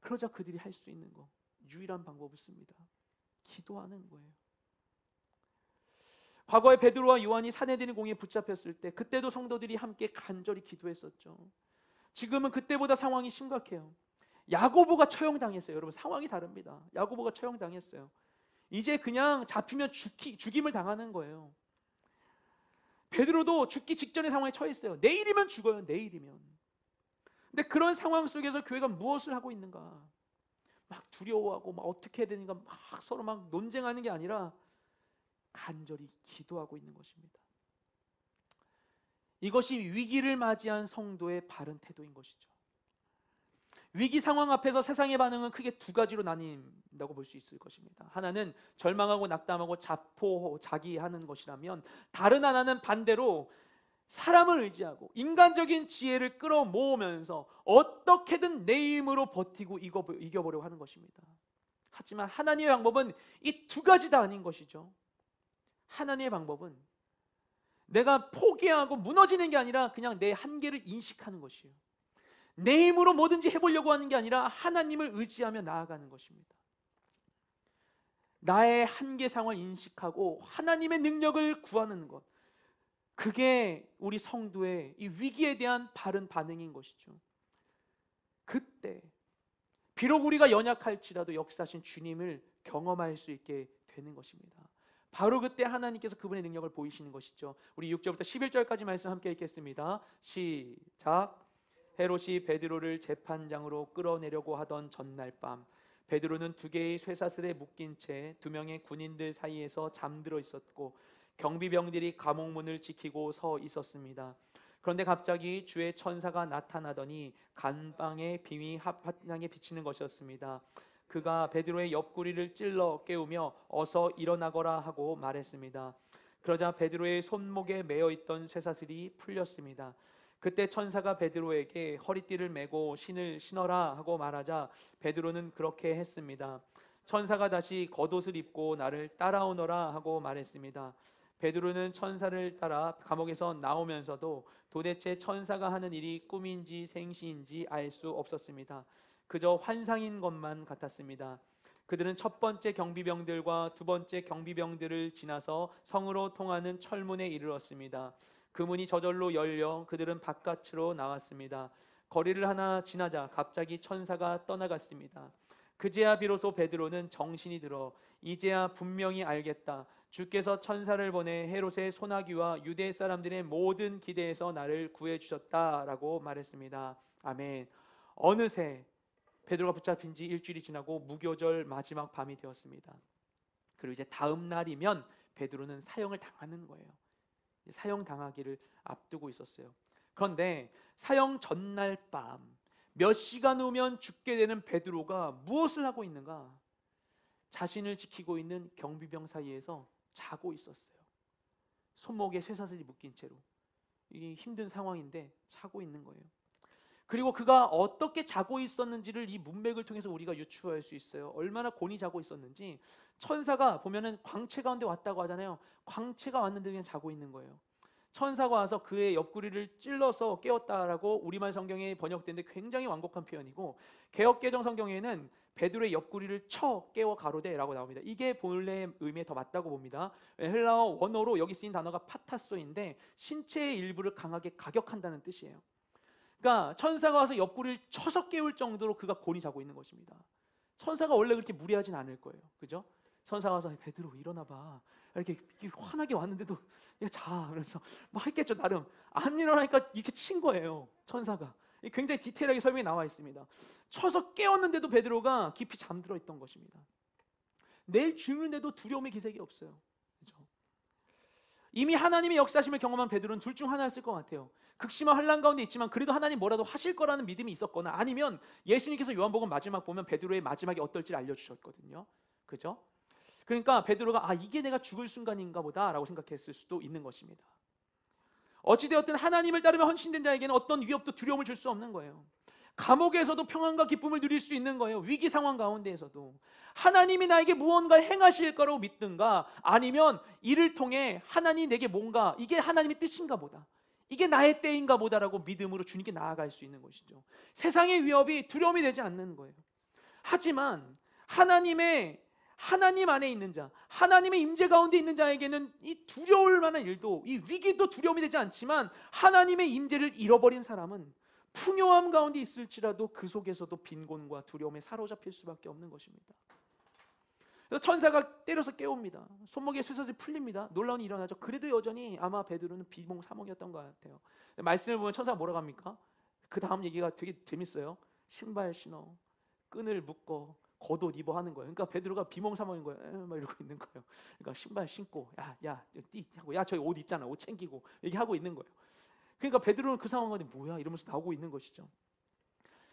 그러자 그들이 할 수 있는 거, 유일한 방법을 씁니다. 기도하는 거예요. 과거에 베드로와 요한이 산헤드린 공회에 붙잡혔을 때 그때도 성도들이 함께 간절히 기도했었죠. 지금은 그때보다 상황이 심각해요. 야고보가 처형당했어요. 여러분, 상황이 다릅니다. 야고보가 처형당했어요. 이제 그냥 잡히면 죽임을 당하는 거예요. 베드로도 죽기 직전의 상황에 처했어요. 내일이면 죽어요. 내일이면. 근데 그런 상황 속에서 교회가 무엇을 하고 있는가? 막 두려워하고 막 어떻게 해야 되는가 막 서로 막 논쟁하는 게 아니라 간절히 기도하고 있는 것입니다. 이것이 위기를 맞이한 성도의 바른 태도인 것이죠. 위기 상황 앞에서 세상의 반응은 크게 두 가지로 나뉜다고 볼 수 있을 것입니다. 하나는 절망하고 낙담하고 자기하는 것이라면, 다른 하나는 반대로 사람을 의지하고 인간적인 지혜를 끌어모으면서 어떻게든 내 힘으로 버티고 이겨보려고 하는 것입니다. 하지만 하나님의 방법은 이 두 가지 다 아닌 것이죠. 하나님의 방법은 내가 포기하고 무너지는 게 아니라 그냥 내 한계를 인식하는 것이에요. 내 힘으로 뭐든지 해보려고 하는 게 아니라 하나님을 의지하며 나아가는 것입니다. 나의 한계 상황을 인식하고 하나님의 능력을 구하는 것, 그게 우리 성도의 이 위기에 대한 바른 반응인 것이죠. 그때 비록 우리가 연약할지라도 역사하신 주님을 경험할 수 있게 되는 것입니다. 바로 그때 하나님께서 그분의 능력을 보이시는 것이죠. 우리 6절부터 11절까지 말씀 함께 읽겠습니다. 시작. 헤롯이 베드로를 재판장으로 끌어내려고 하던 전날 밤, 베드로는 두 개의 쇠사슬에 묶인 채 두 명의 군인들 사이에서 잠들어 있었고 경비병들이 감옥문을 지키고 서 있었습니다. 그런데 갑자기 주의 천사가 나타나더니 간방의 빛이 환하게 비치는 것이었습니다. 그가 베드로의 옆구리를 찔러 깨우며 어서 일어나거라 하고 말했습니다. 그러자 베드로의 손목에 매어 있던 쇠사슬이 풀렸습니다. 그때 천사가 베드로에게 허리띠를 메고 신을 신어라 하고 말하자 베드로는 그렇게 했습니다. 천사가 다시 겉옷을 입고 나를 따라오너라 하고 말했습니다. 베드로는 천사를 따라 감옥에서 나오면서도 도대체 천사가 하는 일이 꿈인지 생시인지 알 수 없었습니다. 그저 환상인 것만 같았습니다. 그들은 첫 번째 경비병들과 두 번째 경비병들을 지나서 성으로 통하는 철문에 이르렀습니다. 그 문이 저절로 열려 그들은 바깥으로 나왔습니다. 거리를 하나 지나자 갑자기 천사가 떠나갔습니다. 그제야 비로소 베드로는 정신이 들어 이제야 분명히 알겠다. 주께서 천사를 보내 헤롯의 소나기와 유대 사람들의 모든 기대에서 나를 구해주셨다라고 말했습니다. 아멘. 어느새 베드로가 붙잡힌 지 일주일이 지나고 무교절 마지막 밤이 되었습니다. 그리고 이제 다음 날이면 베드로는 사형을 당하는 거예요. 사형 당하기를 앞두고 있었어요. 그런데 사형 전날 밤 몇 시간 후면 죽게 되는 베드로가 무엇을 하고 있는가? 자신을 지키고 있는 경비병 사이에서 자고 있었어요. 손목에 쇠사슬이 묶인 채로. 이게 힘든 상황인데 자고 있는 거예요. 그리고 그가 어떻게 자고 있었는지를 이 문맥을 통해서 우리가 유추할 수 있어요. 얼마나 곤히 자고 있었는지. 천사가 보면은 광채 가운데 왔다고 하잖아요. 광채가 왔는데 그냥 자고 있는 거예요. 천사가 와서 그의 옆구리를 찔러서 깨웠다라고 우리말 성경에 번역된데 굉장히 완곡한 표현이고, 개역개정 성경에는 베드로의 옆구리를 쳐 깨워 가로되라고 나옵니다. 이게 본래 의미에 더 맞다고 봅니다. 헬라어 원어로 여기 쓰인 단어가 파타소인데 신체의 일부를 강하게 가격한다는 뜻이에요. 그러니까 천사가 와서 옆구리를 쳐서 깨울 정도로 그가 곤히 자고 있는 것입니다. 천사가 원래 그렇게 무례하진 않을 거예요. 그죠? 천사가 와서 베드로 일어나 봐. 이렇게 환하게 왔는데도 야, 자. 그래서 뭐 했겠죠 나름. 안 일어나니까 이렇게 친 거예요. 천사가. 굉장히 디테일하게 설명이 나와 있습니다. 쳐서 깨웠는데도 베드로가 깊이 잠들어 있던 것입니다. 내일 죽는데도 두려움의 기색이 없어요. 그죠? 이미 하나님의 역사심을 경험한 베드로는 둘 중 하나였을 것 같아요. 극심한 환난 가운데 있지만 그래도 하나님 뭐라도 하실 거라는 믿음이 있었거나, 아니면 예수님께서 요한복음 마지막 보면 베드로의 마지막이 어떨지 알려주셨거든요. 그죠? 그러니까 베드로가 이게 내가 죽을 순간인가 보다 라고 생각했을 수도 있는 것입니다. 어찌되었든 하나님을 따르며 헌신된 자에게는 어떤 위협도 두려움을 줄 수 없는 거예요. 감옥에서도 평안과 기쁨을 누릴 수 있는 거예요. 위기 상황 가운데에서도 하나님이 나에게 무언가 행하실 거라고 믿든가, 아니면 이를 통해 하나님이 내게 뭔가, 이게 하나님의 뜻인가 보다, 이게 나의 때인가 보다라고 믿음으로 주님께 나아갈 수 있는 것이죠. 세상의 위협이 두려움이 되지 않는 거예요. 하지만 하나님 안에 있는 자, 하나님의 임재 가운데 있는 자에게는 이 두려울 만한 일도, 이 위기도 두려움이 되지 않지만, 하나님의 임재를 잃어버린 사람은 풍요함 가운데 있을지라도 그 속에서도 빈곤과 두려움에 사로잡힐 수밖에 없는 것입니다. 그래서 천사가 때려서 깨웁니다. 손목에 쇠사슬이 풀립니다. 놀라운 일이 일어나죠. 그래도 여전히 아마 베드로는 비몽사몽이었던 것 같아요. 말씀을 보면 천사가 뭐라고 합니까? 그 다음 얘기가 되게 재밌어요. 신발 신어, 끈을 묶어, 겉옷 입어 하는 거예요. 그러니까 베드로가 비몽사몽인 거예요. 막 이러고 있는 거예요. 그러니까 신발 신고, 띠 하고, 저기 옷 있잖아, 옷 챙기고, 얘기하고 있는 거예요. 그러니까 베드로는 그 상황 가운데 뭐야 이러면서 나오고 있는 것이죠.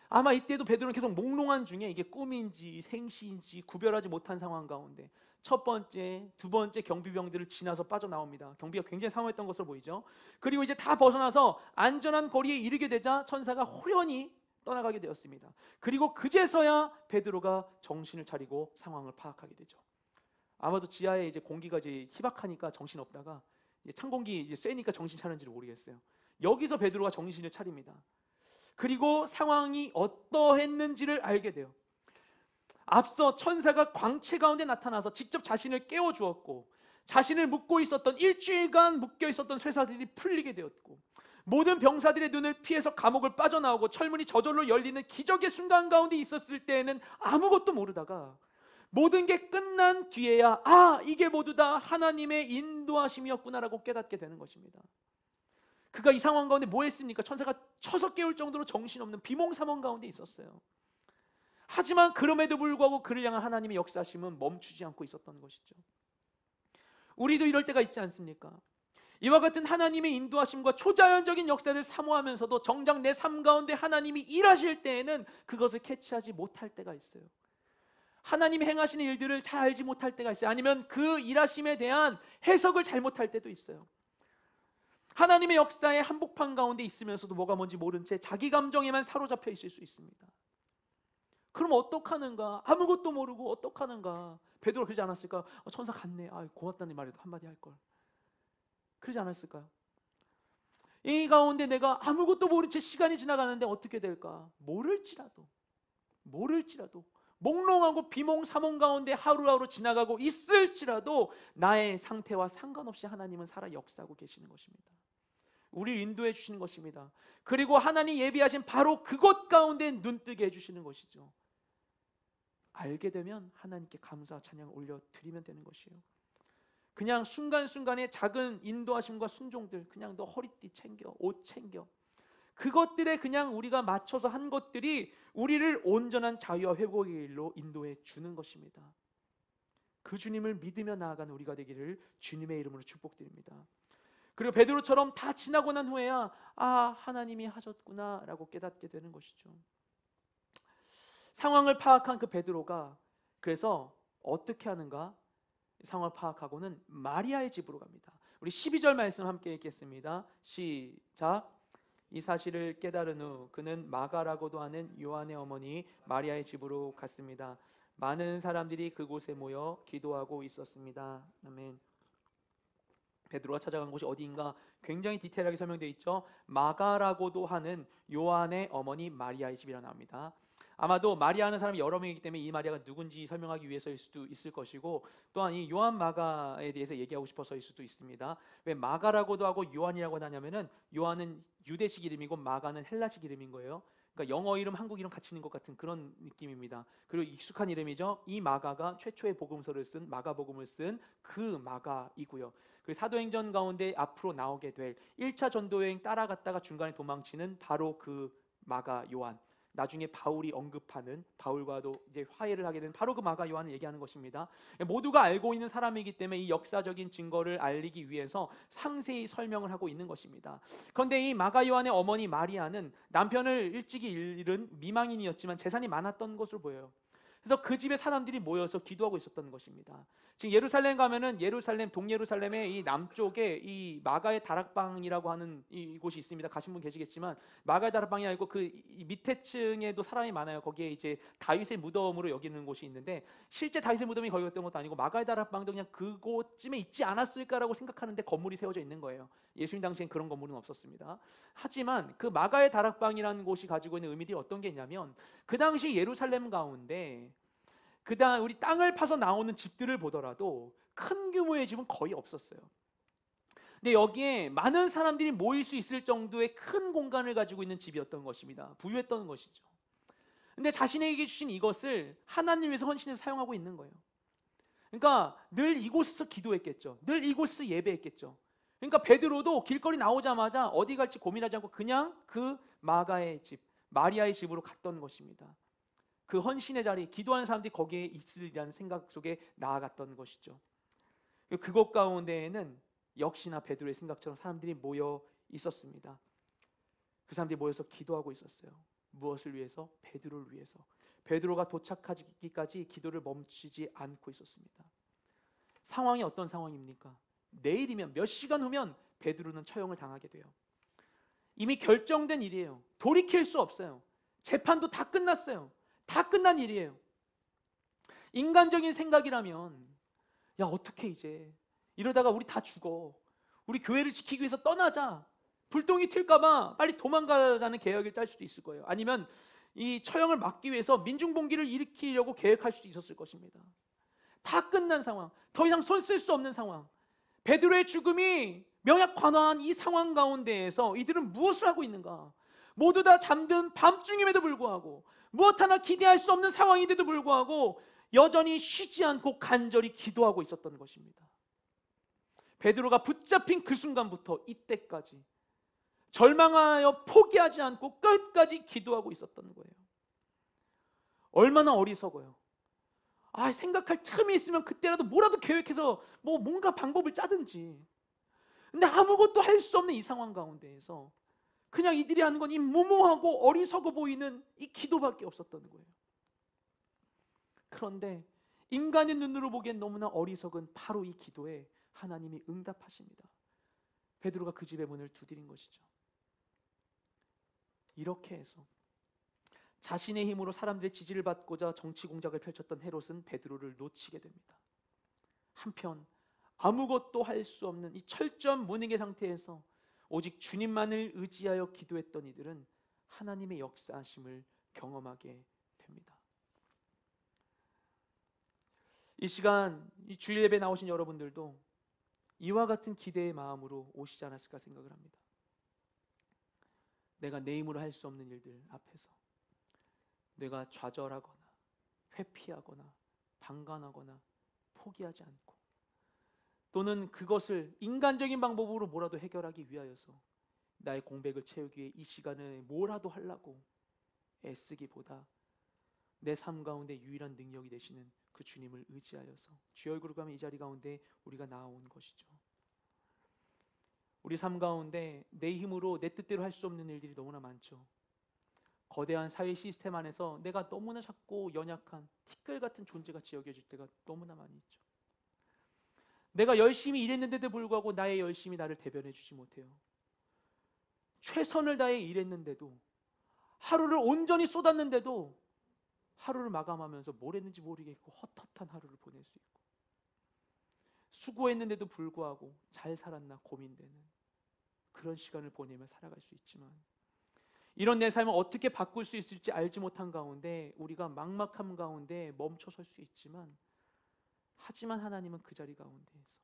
아마 이때도 베드로는 계속 몽롱한 중에 이게 꿈인지 생시인지 구별하지 못한 상황 가운데 첫 번째, 두 번째 경비병들을 지나서 빠져나옵니다. 경비가 굉장히 상황했던 것으로 보이죠. 그리고 이제 다 벗어나서 안전한 거리에 이르게 되자 천사가 호련히 떠나가게 되었습니다. 그리고 그제서야 베드로가 정신을 차리고 상황을 파악하게 되죠. 아마도 지하에 이제 공기가 이제 희박하니까 정신 없다가 찬 공기 이제 쐬니까 정신 차는지를 모르겠어요. 여기서 베드로가 정신을 차립니다. 그리고 상황이 어떠했는지를 알게 돼요. 앞서 천사가 광채 가운데 나타나서 직접 자신을 깨워주었고, 자신을 묶고 있었던, 일주일간 묶여 있었던 쇠사슬이 풀리게 되었고, 모든 병사들의 눈을 피해서 감옥을 빠져나오고 철문이 저절로 열리는 기적의 순간 가운데 있었을 때에는 아무것도 모르다가 모든 게 끝난 뒤에야 이게 모두 다 하나님의 인도하심이었구나라고 깨닫게 되는 것입니다. 그가 이 상황 가운데 뭐 했습니까? 천사가 쳐서 깨울 정도로 정신없는 비몽사몽 가운데 있었어요. 하지만 그럼에도 불구하고 그를 향한 하나님의 역사심은 멈추지 않고 있었던 것이죠. 우리도 이럴 때가 있지 않습니까? 이와 같은 하나님의 인도하심과 초자연적인 역사를 사모하면서도 정작 내 삶 가운데 하나님이 일하실 때에는 그것을 캐치하지 못할 때가 있어요. 하나님이 행하시는 일들을 잘 알지 못할 때가 있어요. 아니면 그 일하심에 대한 해석을 잘못할 때도 있어요. 하나님의 역사의 한복판 가운데 있으면서도 뭐가 뭔지 모른 채 자기 감정에만 사로잡혀 있을 수 있습니다. 그럼 어떡하는가? 아무것도 모르고 어떡하는가? 베드로가 그러지 않았을까? 천사 갔네. 고맙다는 말에도 한마디 할걸. 그러지 않았을까요? 이 가운데 내가 아무것도 모른 채 시간이 지나가는데 어떻게 될까? 모를지라도 몽롱하고 비몽사몽 가운데 하루하루 지나가고 있을지라도 나의 상태와 상관없이 하나님은 살아 역사하고 계시는 것입니다. 우리를 인도해 주시는 것입니다. 그리고 하나님 예비하신 바로 그곳 가운데 눈뜨게 해주시는 것이죠. 알게 되면 하나님께 감사와 찬양을 올려드리면 되는 것이에요. 그냥 순간순간의 작은 인도하심과 순종들, 그냥 너 허리띠 챙겨, 옷 챙겨, 그것들에 그냥 우리가 맞춰서 한 것들이 우리를 온전한 자유와 회복의 길로 인도해 주는 것입니다. 그 주님을 믿으며 나아가는 우리가 되기를 주님의 이름으로 축복드립니다. 그리고 베드로처럼 다 지나고 난 후에야 하나님이 하셨구나 라고 깨닫게 되는 것이죠. 상황을 파악한 그 베드로가 그래서 어떻게 하는가? 상황을 파악하고는 마리아의 집으로 갑니다. 우리 12절 말씀 함께 읽겠습니다. 시작. 이 사실을 깨달은 후 그는 마가라고도 하는 요한의 어머니 마리아의 집으로 갔습니다. 많은 사람들이 그곳에 모여 기도하고 있었습니다. 아멘. 베드로가 찾아간 곳이 어디인가 굉장히 디테일하게 설명되어 있죠. 마가라고도 하는 요한의 어머니 마리아의 집이라 나옵니다. 아마도 마리아는 사람이 여러 명이기 때문에 이 마리아가 누군지 설명하기 위해서일 수도 있을 것이고, 또한 이 요한 마가에 대해서 얘기하고 싶어서일 수도 있습니다. 왜 마가라고도 하고 요한이라고 하냐면은 요한은 유대식 이름이고 마가는 헬라식 이름인 거예요. 그러니까 영어 이름, 한국 이름 같이 있는 것 같은 그런 느낌입니다. 그리고 익숙한 이름이죠. 이 마가가 최초의 복음서를 쓴 마가복음을 쓴 그 마가이고요. 그 사도행전 가운데 앞으로 나오게 될 1차 전도여행 따라갔다가 중간에 도망치는 바로 그 마가 요한. 나중에 바울이 언급하는, 바울과도 이제 화해를 하게 된 바로 그 마가 요한을 얘기하는 것입니다. 모두가 알고 있는 사람이기 때문에 이 역사적인 증거를 알리기 위해서 상세히 설명을 하고 있는 것입니다. 그런데 이 마가 요한의 어머니 마리아는 남편을 일찍이 잃은 미망인이었지만 재산이 많았던 것으로 보여요. 그래서 그 집에 사람들이 모여서 기도하고 있었던 것입니다. 지금 예루살렘 가면은 예루살렘 동예루살렘의 이 남쪽에 이 마가의 다락방이라고 하는 이곳이 있습니다. 가신 분 계시겠지만 마가의 다락방이 아니고 그 밑에 층에도 사람이 많아요. 거기에 이제 다윗의 무덤으로 여기는 곳이 있는데 실제 다윗의 무덤이 거기였던 것도 아니고 마가의 다락방도 그냥 그곳쯤에 있지 않았을까라고 생각하는데 건물이 세워져 있는 거예요. 예수님 당시엔 그런 건물은 없었습니다. 하지만 그 마가의 다락방이라는 곳이 가지고 있는 의미들이 어떤 게 있냐면 그 당시 예루살렘 가운데 그다음 우리 땅을 파서 나오는 집들을 보더라도 큰 규모의 집은 거의 없었어요. 근데 여기에 많은 사람들이 모일 수 있을 정도의 큰 공간을 가지고 있는 집이었던 것입니다. 부유했던 것이죠. 근데 자신에게 주신 이것을 하나님 위해서 헌신해서 사용하고 있는 거예요. 그러니까 늘 이곳에서 기도했겠죠. 늘 이곳에서 예배했겠죠. 그러니까 베드로도 길거리 나오자마자 어디 갈지 고민하지 않고 그냥 그 마가의 집, 마리아의 집으로 갔던 것입니다. 그 헌신의 자리, 기도하는 사람들이 거기에 있으리라는 생각 속에 나아갔던 것이죠. 그곳 가운데에는 역시나 베드로의 생각처럼 사람들이 모여 있었습니다. 그 사람들이 모여서 기도하고 있었어요. 무엇을 위해서? 베드로를 위해서. 베드로가 도착하기까지 기도를 멈추지 않고 있었습니다. 상황이 어떤 상황입니까? 내일이면 몇 시간 후면 베드로는 처형을 당하게 돼요. 이미 결정된 일이에요. 돌이킬 수 없어요. 재판도 다 끝났어요. 다 끝난 일이에요. 인간적인 생각이라면 야 어떻게 이제 이러다가 우리 다 죽어. 우리 교회를 지키기 위해서 떠나자. 불똥이 튈까봐 빨리 도망가자는 계획을 짤 수도 있을 거예요. 아니면 이 처형을 막기 위해서 민중봉기를 일으키려고 계획할 수도 있었을 것입니다. 다 끝난 상황, 더 이상 손 쓸 수 없는 상황. 베드로의 죽음이 명약관화한 이 상황 가운데에서 이들은 무엇을 하고 있는가? 모두 다 잠든 밤중임에도 불구하고 무엇 하나 기대할 수 없는 상황인데도 불구하고 여전히 쉬지 않고 간절히 기도하고 있었던 것입니다. 베드로가 붙잡힌 그 순간부터 이때까지 절망하여 포기하지 않고 끝까지 기도하고 있었던 거예요. 얼마나 어리석어요. 생각할 틈이 있으면 그때라도 뭐라도 계획해서 뭔가 방법을 짜든지. 근데 아무것도 할 수 없는 이 상황 가운데에서 그냥 이들이 하는 건 이 무모하고 어리석어 보이는 이 기도밖에 없었던 거예요. 그런데 인간의 눈으로 보기엔 너무나 어리석은 바로 이 기도에 하나님이 응답하십니다. 베드로가 그 집의 문을 두드린 것이죠. 이렇게 해서 자신의 힘으로 사람들의 지지를 받고자 정치 공작을 펼쳤던 헤롯은 베드로를 놓치게 됩니다. 한편 아무것도 할 수 없는 이 철저한 무능의 상태에서 오직 주님만을 의지하여 기도했던 이들은 하나님의 역사하심을 경험하게 됩니다. 이 시간 이 주일 예배 나오신 여러분들도 이와 같은 기대의 마음으로 오시지 않았을까 생각을 합니다. 내가 내 힘으로 할 수 없는 일들 앞에서 내가 좌절하거나 회피하거나 방관하거나 포기하지 않고 또는 그것을 인간적인 방법으로 뭐라도 해결하기 위하여서 나의 공백을 채우기 위해 이 시간에 뭐라도 하려고 애쓰기보다 내 삶 가운데 유일한 능력이 되시는 그 주님을 의지하여서 주의 얼굴을 보며 이 자리 가운데 우리가 나아온 것이죠. 우리 삶 가운데 내 힘으로 내 뜻대로 할 수 없는 일들이 너무나 많죠. 거대한 사회 시스템 안에서 내가 너무나 작고 연약한 티끌 같은 존재같이 여겨질 때가 너무나 많이 있죠. 내가 열심히 일했는데도 불구하고 나의 열심이 나를 대변해 주지 못해요. 최선을 다해 일했는데도 하루를 온전히 쏟았는데도 하루를 마감하면서 뭘 했는지 모르겠고 헛헛한 하루를 보낼 수 있고 수고했는데도 불구하고 잘 살았나 고민되는 그런 시간을 보내며 살아갈 수 있지만 이런 내 삶을 어떻게 바꿀 수 있을지 알지 못한 가운데 우리가 막막함 가운데 멈춰설 수 있지만 하지만 하나님은 그 자리 가운데에서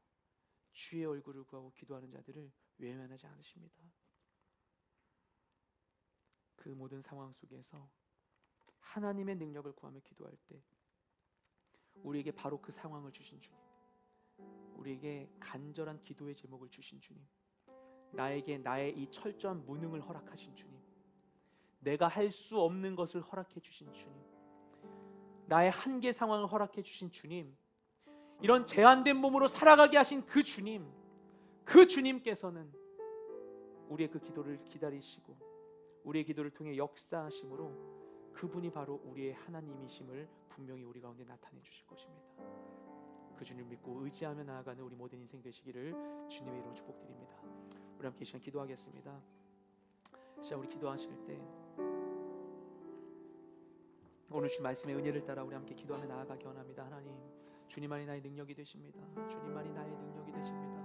주의 얼굴을 구하고 기도하는 자들을 외면하지 않으십니다. 그 모든 상황 속에서 하나님의 능력을 구하며 기도할 때 우리에게 바로 그 상황을 주신 주님, 우리에게 간절한 기도의 제목을 주신 주님, 나에게 나의 이 철저한 무능을 허락하신 주님, 내가 할 수 없는 것을 허락해 주신 주님, 나의 한계 상황을 허락해 주신 주님, 이런 제한된 몸으로 살아가게 하신 그 주님, 그 주님께서는 우리의 그 기도를 기다리시고 우리의 기도를 통해 역사하심으로 그분이 바로 우리의 하나님이심을 분명히 우리 가운데 나타내 주실 것입니다. 그 주님 믿고 의지하며 나아가는 우리 모든 인생 되시기를 주님의 이름으로 축복드립니다. 우리 함께 이 시간 기도하겠습니다. 시간 우리 기도하실 때 오늘 주신 말씀의 은혜를 따라 우리 함께 기도하며 나아가기 원합니다. 하나님, 주님만이 나의 능력이 되십니다. 주님만이 나의 능력이 되십니다.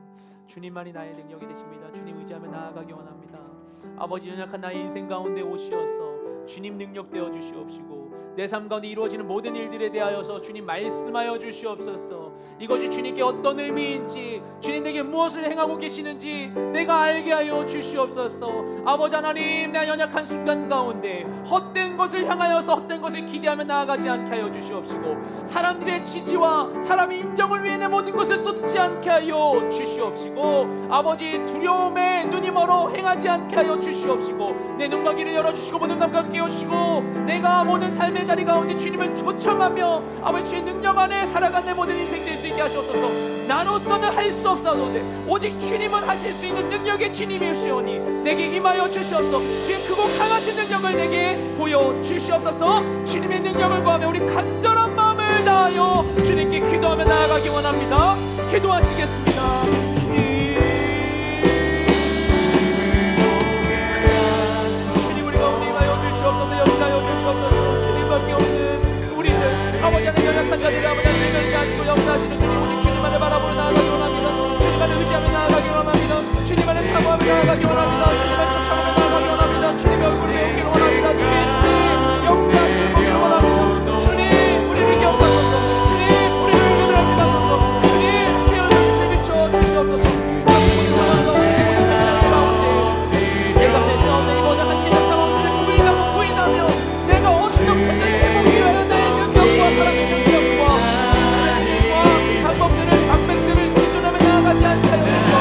주님만이 나의 능력이 되십니다. 주님 의지하며 나아가기 원합니다. 아버지, 연약한 나의 인생 가운데 오시어서 주님 능력 되어 주시옵시고 내 삶 가운데 이루어지는 모든 일들에 대하여서 주님 말씀하여 주시옵소서. 이것이 주님께 어떤 의미인지, 주님 내게 무엇을 행하고 계시는지 내가 알게 하여 주시옵소서. 아버지 하나님, 내 연약한 순간 가운데 헛된 것을 향하여서 헛된 것을 기대하며 나아가지 않게 하여 주시옵시고 사람들의 지지와 사람의 인정을 위해 내 모든 것을 쏟지 않게 하여 주시옵시고 아버지, 두려움에 눈이 멀어 행하지 않게 하여 주시옵시고 내 눈과 귀를 열어주시고 모든 감각을 깨우시고 내가 모든 삶의 자리 가운데 주님을 초청하며 아버지 주의 능력 안에 살아간 내 모든 인생 될 수 있게 하시옵소서. 나로서는 할 수 없사오되 오직 주님은 하실 수 있는 능력의 주님이시오니 내게 임하여 주시옵소서. 주의 크고 강하신 능력을 내게 보여주시옵소서. 주님의 능력을 구하며 우리 간절한 마음을 다하여 주님께 기도하며 나아가기 원합니다. 기도하시겠습니다. 주님, 우리 가운데 임하여 주시옵소서. 역사하여 주시옵소서. 주님밖에 없는 우리들 아버지 하나님, 연약한 자들을 아버지 하나님 결정하시고 역사하시는 주님, 우리 주님만을 바라보며 나아가기 원합니다. 주님만을 의지하며 나아가기 원합니다. 주님만을 사모하며 나아가기 원합니다. 주님을 쫓아가며 나아가기 원합니다. 주님의 얼굴을 배우기를 원합니다. 주의 역사하시는 보기를 원합니다. 주님, 우리를 기억하소서. 주님, 우리를 기억하소서. 주님, 태어난 주님 비춰주시옵소서. 내가 뱃사오는 이 모든 한계적 상황들을 부인하며 내가 어떻게든 회복이 위하여 나의 능력과 사랑의 능력과 방법들을 방백들을 기준하며 나아가지 않게 하여 주시옵소서.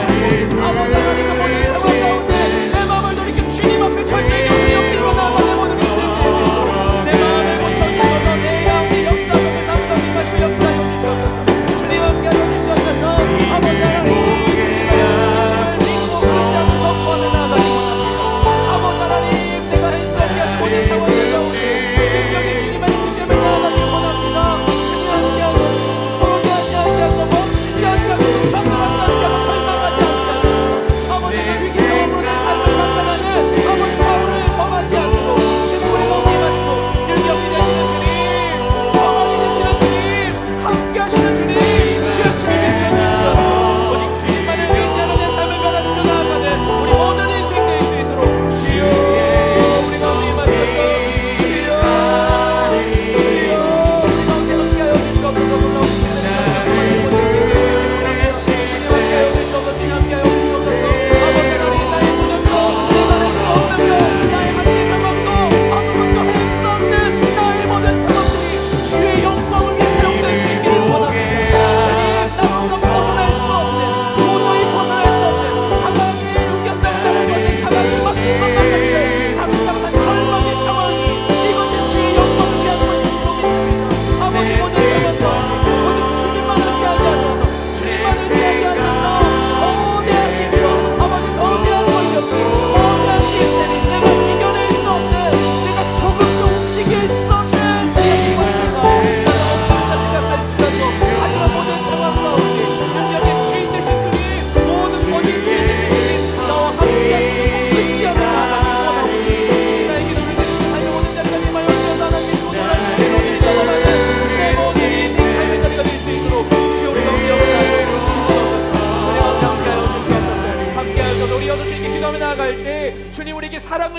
아버지 하나님과 모든 상황 가운데 내 마음을 돌이켜 주님 앞에 철저히 영기로 나아가 내 모든 인생을 내 마음을 고쳐주셔서 내 영의 역사가 내 삶 가운데 마시고 역사하여 주시옵소서. 주님 함께 하여 주시옵소서. 아버지 하나님, 주님을 믿고 의지하며 선포하며 나아가기 원합니다. 아버지 하나님, 내가 할 수 없게 하신 모든 상황들 가운데 능력의 주님만을 의지하며 나아가기 원합니다. 주님 함께 하소서. 포기하지 않게 하소서. 멈추지 않게 하소서. 좌절하지 않게 하소서. 절망하지 않게 하소서. 아버지는 위기 상황으로 내 삶을 판단하는 아버지 바울을 범하지 않고 주님 우리 가운데 임하시고 능력이 되시는 주님, 평안이 되시는 주님, 함께 하시는 주님, 그 주님의 주님이시여 오직 주님만을 의지하는 내 삶을 변화시켜 나아가는 우리 모든 인생 될 수 있도록 주여 우리 가운데 임하셔서 주여 우리 가운데 함께하여 주시옵소서. 놀라우신 주님 함께하여 주시옵소서. 주님 함께하여 주시옵소서. 아버지 하나님, 나의 무능도 내가 할 수 없으며 나의 한계 상황도 아무것도 할 수 없는 나의 모든 상황들이 주의 영광을 위해 사용될 수 있기를 원합니다.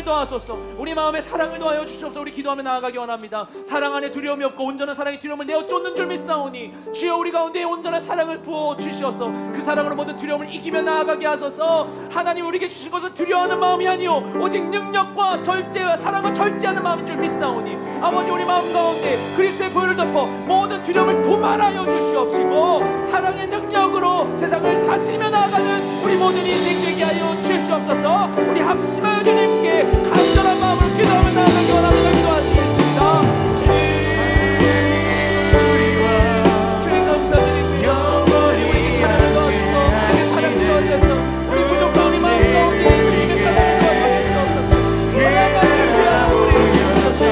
더하소서. 우리 마음에 사랑을 더하여 주시옵소서. 우리 기도하며 나아가기 원합니다. 사랑 안에 두려움이 없고 온전한 사랑이 두려움을 내어 쫓는 줄 믿사오니 주여 우리 가운데 온전한 사랑을 부어 주시옵소서. 그 사랑으로 모든 두려움을 이기며 나아가게 하소서. 하나님 우리에게 주신 것은 두려워하는 마음이 아니오 오직 능력과 절제와 사랑과 절제하는 마음인 줄 믿사오니 아버지 우리 마음 가운데 그리스도의 보혈을 덮어 모든 두려움을 도말하여 주시옵시고 사랑의 능력으로 세상을 다스리며 나아가는 우리 모든 인생 되게 하여 주시옵소서. 우리 합심하여 주님께 간절한 마음으로 기도하며 나아가기 원합니다. 기도하시겠습니다. 주님 감사드립니다. 주님 우리에게 사랑을 더하소서. 우리에게 사랑을 더하소서. 우리 부족한 우리 마음 가운데 주님의 사랑을 더하여 주옵소서. 사랑하기 위하여 우리를 주옵소서.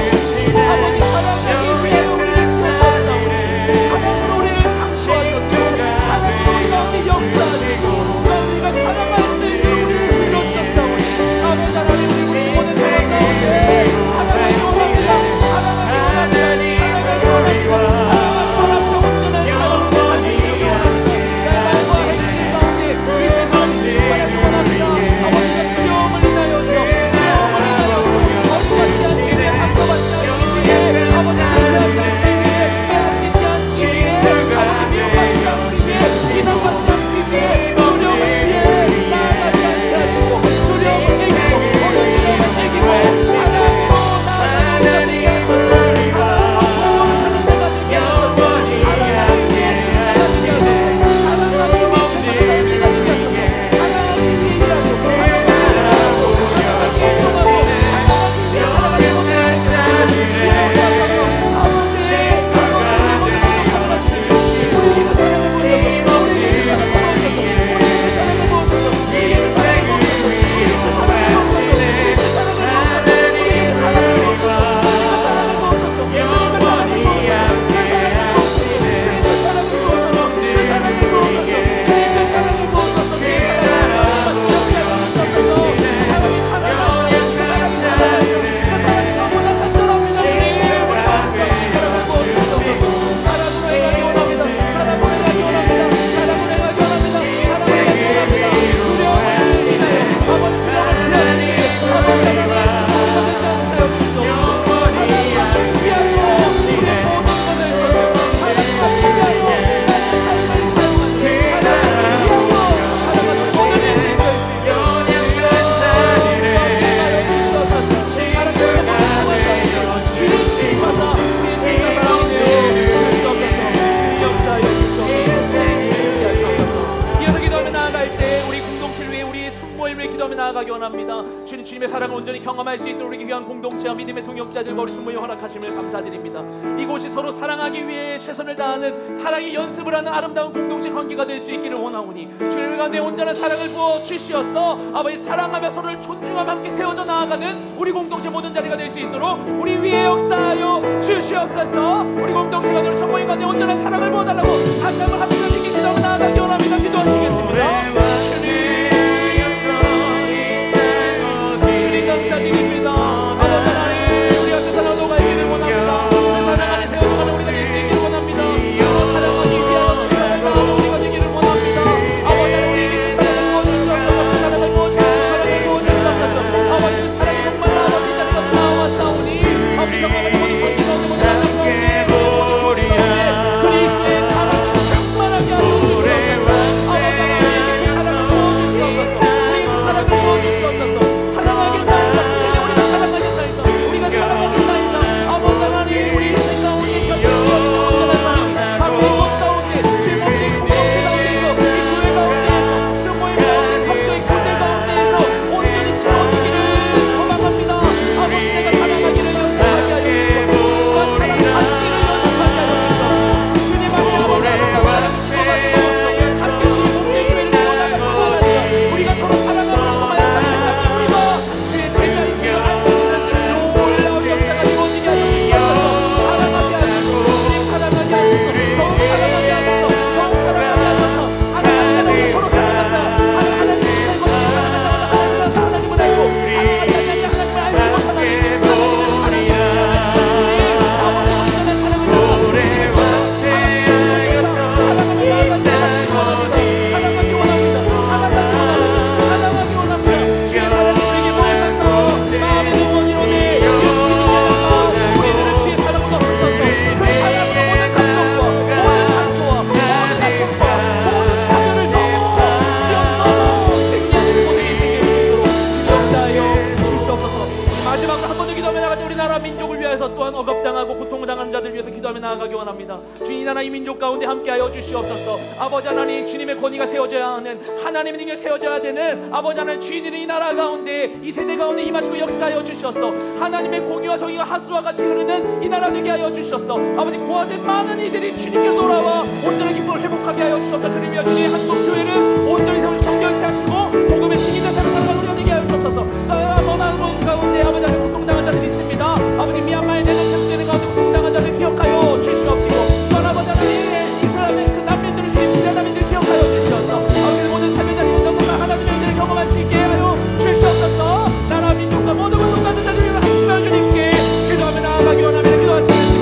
아버지 사랑하기 위하여 우리를 주옵소서. 사랑으로 우리를 강구하소서. 사랑으로 우리 가운데 역사하시고 우리가 사랑할 수 있는 우리를 불러주셨사오니 아버지 하나님 우리 모든 사랑 가운데 사랑하기 원합니다. 사랑하기 원합니다. 사랑하기 원합니다. 사랑하기 원합니다. 온전한 사랑으로 살기 원합니다. 야말과 행실 가운데 이 세상을 충만하기 원합니다. 아버지가 두려움을 인하여서 거짓말하지 않기 위해 상처받지 않기 위해 아버지 실패하지 않기 위해 빼앗기지 않기 위해 아버지 미움받지 않기 위해 비난받지 않기 위해 두려움을 피해 나아가지 않게 하시고 두려움을 이기고 모든 두려움을 이기고 사랑으로 나아가게 하소서. 사랑으로 소원을 하는 데가 되게 하소서. 사랑하기 위해 승리하게 하소서. 사랑하기 위해 최선을 다하는 데가 되게 하소서. 사랑하기 위해 일하고 사랑하기 위해 하고 사랑하기 위해 행동하고 사랑하기 위해 살아가는 것을 나아가기 원합니다. 주님의 사랑을 온전히 경험할 수 있도록 우리 귀한 공동체와 믿음의 동역자들과 우리 순모임 허락하심을 감사드립니다. 이곳이 서로 사랑하기 위해 최선을 다하는 사랑의 연습을 하는 아름다운 공동체 관계가 될 수 있기를 원하오니 주님의 가운데 온전한 사랑을 부어 주시어서 아버지 사랑하며 서로를 존중하며 함께 세워져 나아가는 우리 공동체 모든 자리가 될 수 있도록 우리 위에 역사하여 주시옵소서. 우리 공동체가 우리 순모임 가운데 온전한 사랑을 부어달라고 다시 한번 합심하여 기도하며 나아가기 원합니다. 기도하시겠습니다. 감사드립니다. 아버지 하나님 우리 앞에 사랑을 녹아있기를 원합니다. 그 사랑 안에 세워져가는 우리가 될 수 있기를 원합니다. 서로 사랑하기 위하여 주 사랑을 다하는 우리가 되기를 원합니다. 아버지 하나님 우리에게 주 사랑을 부어주시옵소서. 그 사랑을 부어주시옵소서. 사랑을 부어주시옵소서. 아버지 그 사랑이 정말 아버지 이 자리가 나왔사오니 아버지 정말 모든 관계가 모든 하나님 그리스도의 사랑을 민족 가운데 함께하여 주시옵소서. 아버지 하나님, 주님의 권위가 세워져야 하는, 하나님의 능력이 세워져야 되는 아버지 하나님, 주인이 이 나라 가운데, 이 세대 가운데 임하시고 역사하여 주시옵소서. 하나님의 공의와 정의가 하수와 같이 흐르는 이 나라 되게 하여 주시옵소서. 아버지, 고아된 많은 이들이 주님께 돌아와 온전한 기쁨을 회복하게 하여 주시옵소서. 그러며 주님 한국교회를 온전히 세우시고 정결케 하시고 복음의 증인된 삶을 살아가는 우리가 되게 하여 주옵소서. 떠나는 가운데 아버지 하나님 고통당한 자들이 있습니다. 아버지, 미얀마의 내전 계속되는 가운데 고통당한 자들 기억하여 주시옵시고, 또 아버지 하나님 이스라엘의 그 난민들을 주님, 시리아 난민들을 기억하여 주시옵소서. 아버지, 모든 삶의 자리 운동과 하나님의 은혜를 경험할 수 있게 하여 주시옵소서. 나라 민족과 모든 고통받는 자들을 위해 하시며 주님께 기도하며 나아가기 원하며 기도하시겠습니다.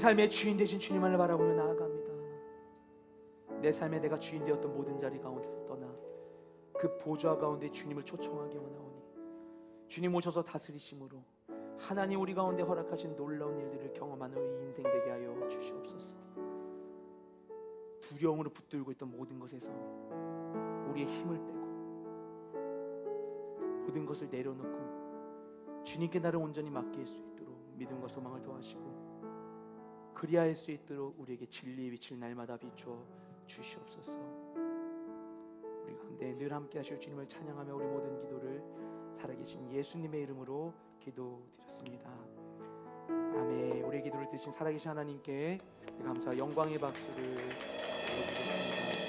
삶의 주인 되신 주님만을 바라보며 나아갑니다. 내 삶에 내가 주인 되었던 모든 자리 가운데서 떠나 그 보좌 가운데 주님을 초청하기 원하오니 주님 오셔서 다스리심으로 하나님 우리 가운데 허락하신 놀라운 일들을 경험하는 이 인생 되게 하여 주시옵소서. 두려움으로 붙들고 있던 모든 것에서 우리의 힘을 빼고 모든 것을 내려놓고 주님께 나를 온전히 맡길 수 있도록 믿음과 소망을 더하시고 그리할 수 있도록 우리에게 진리의 빛을 날마다 비추어 주시옵소서. 우리 가운데 늘 함께 하실 주님을 찬양하며 우리 모든 기도를 살아계신 예수님의 이름으로 기도드렸습니다. 아멘. 우리의 기도를 드신 살아계신 하나님께 감사와 영광의 박수를 드리겠습니다.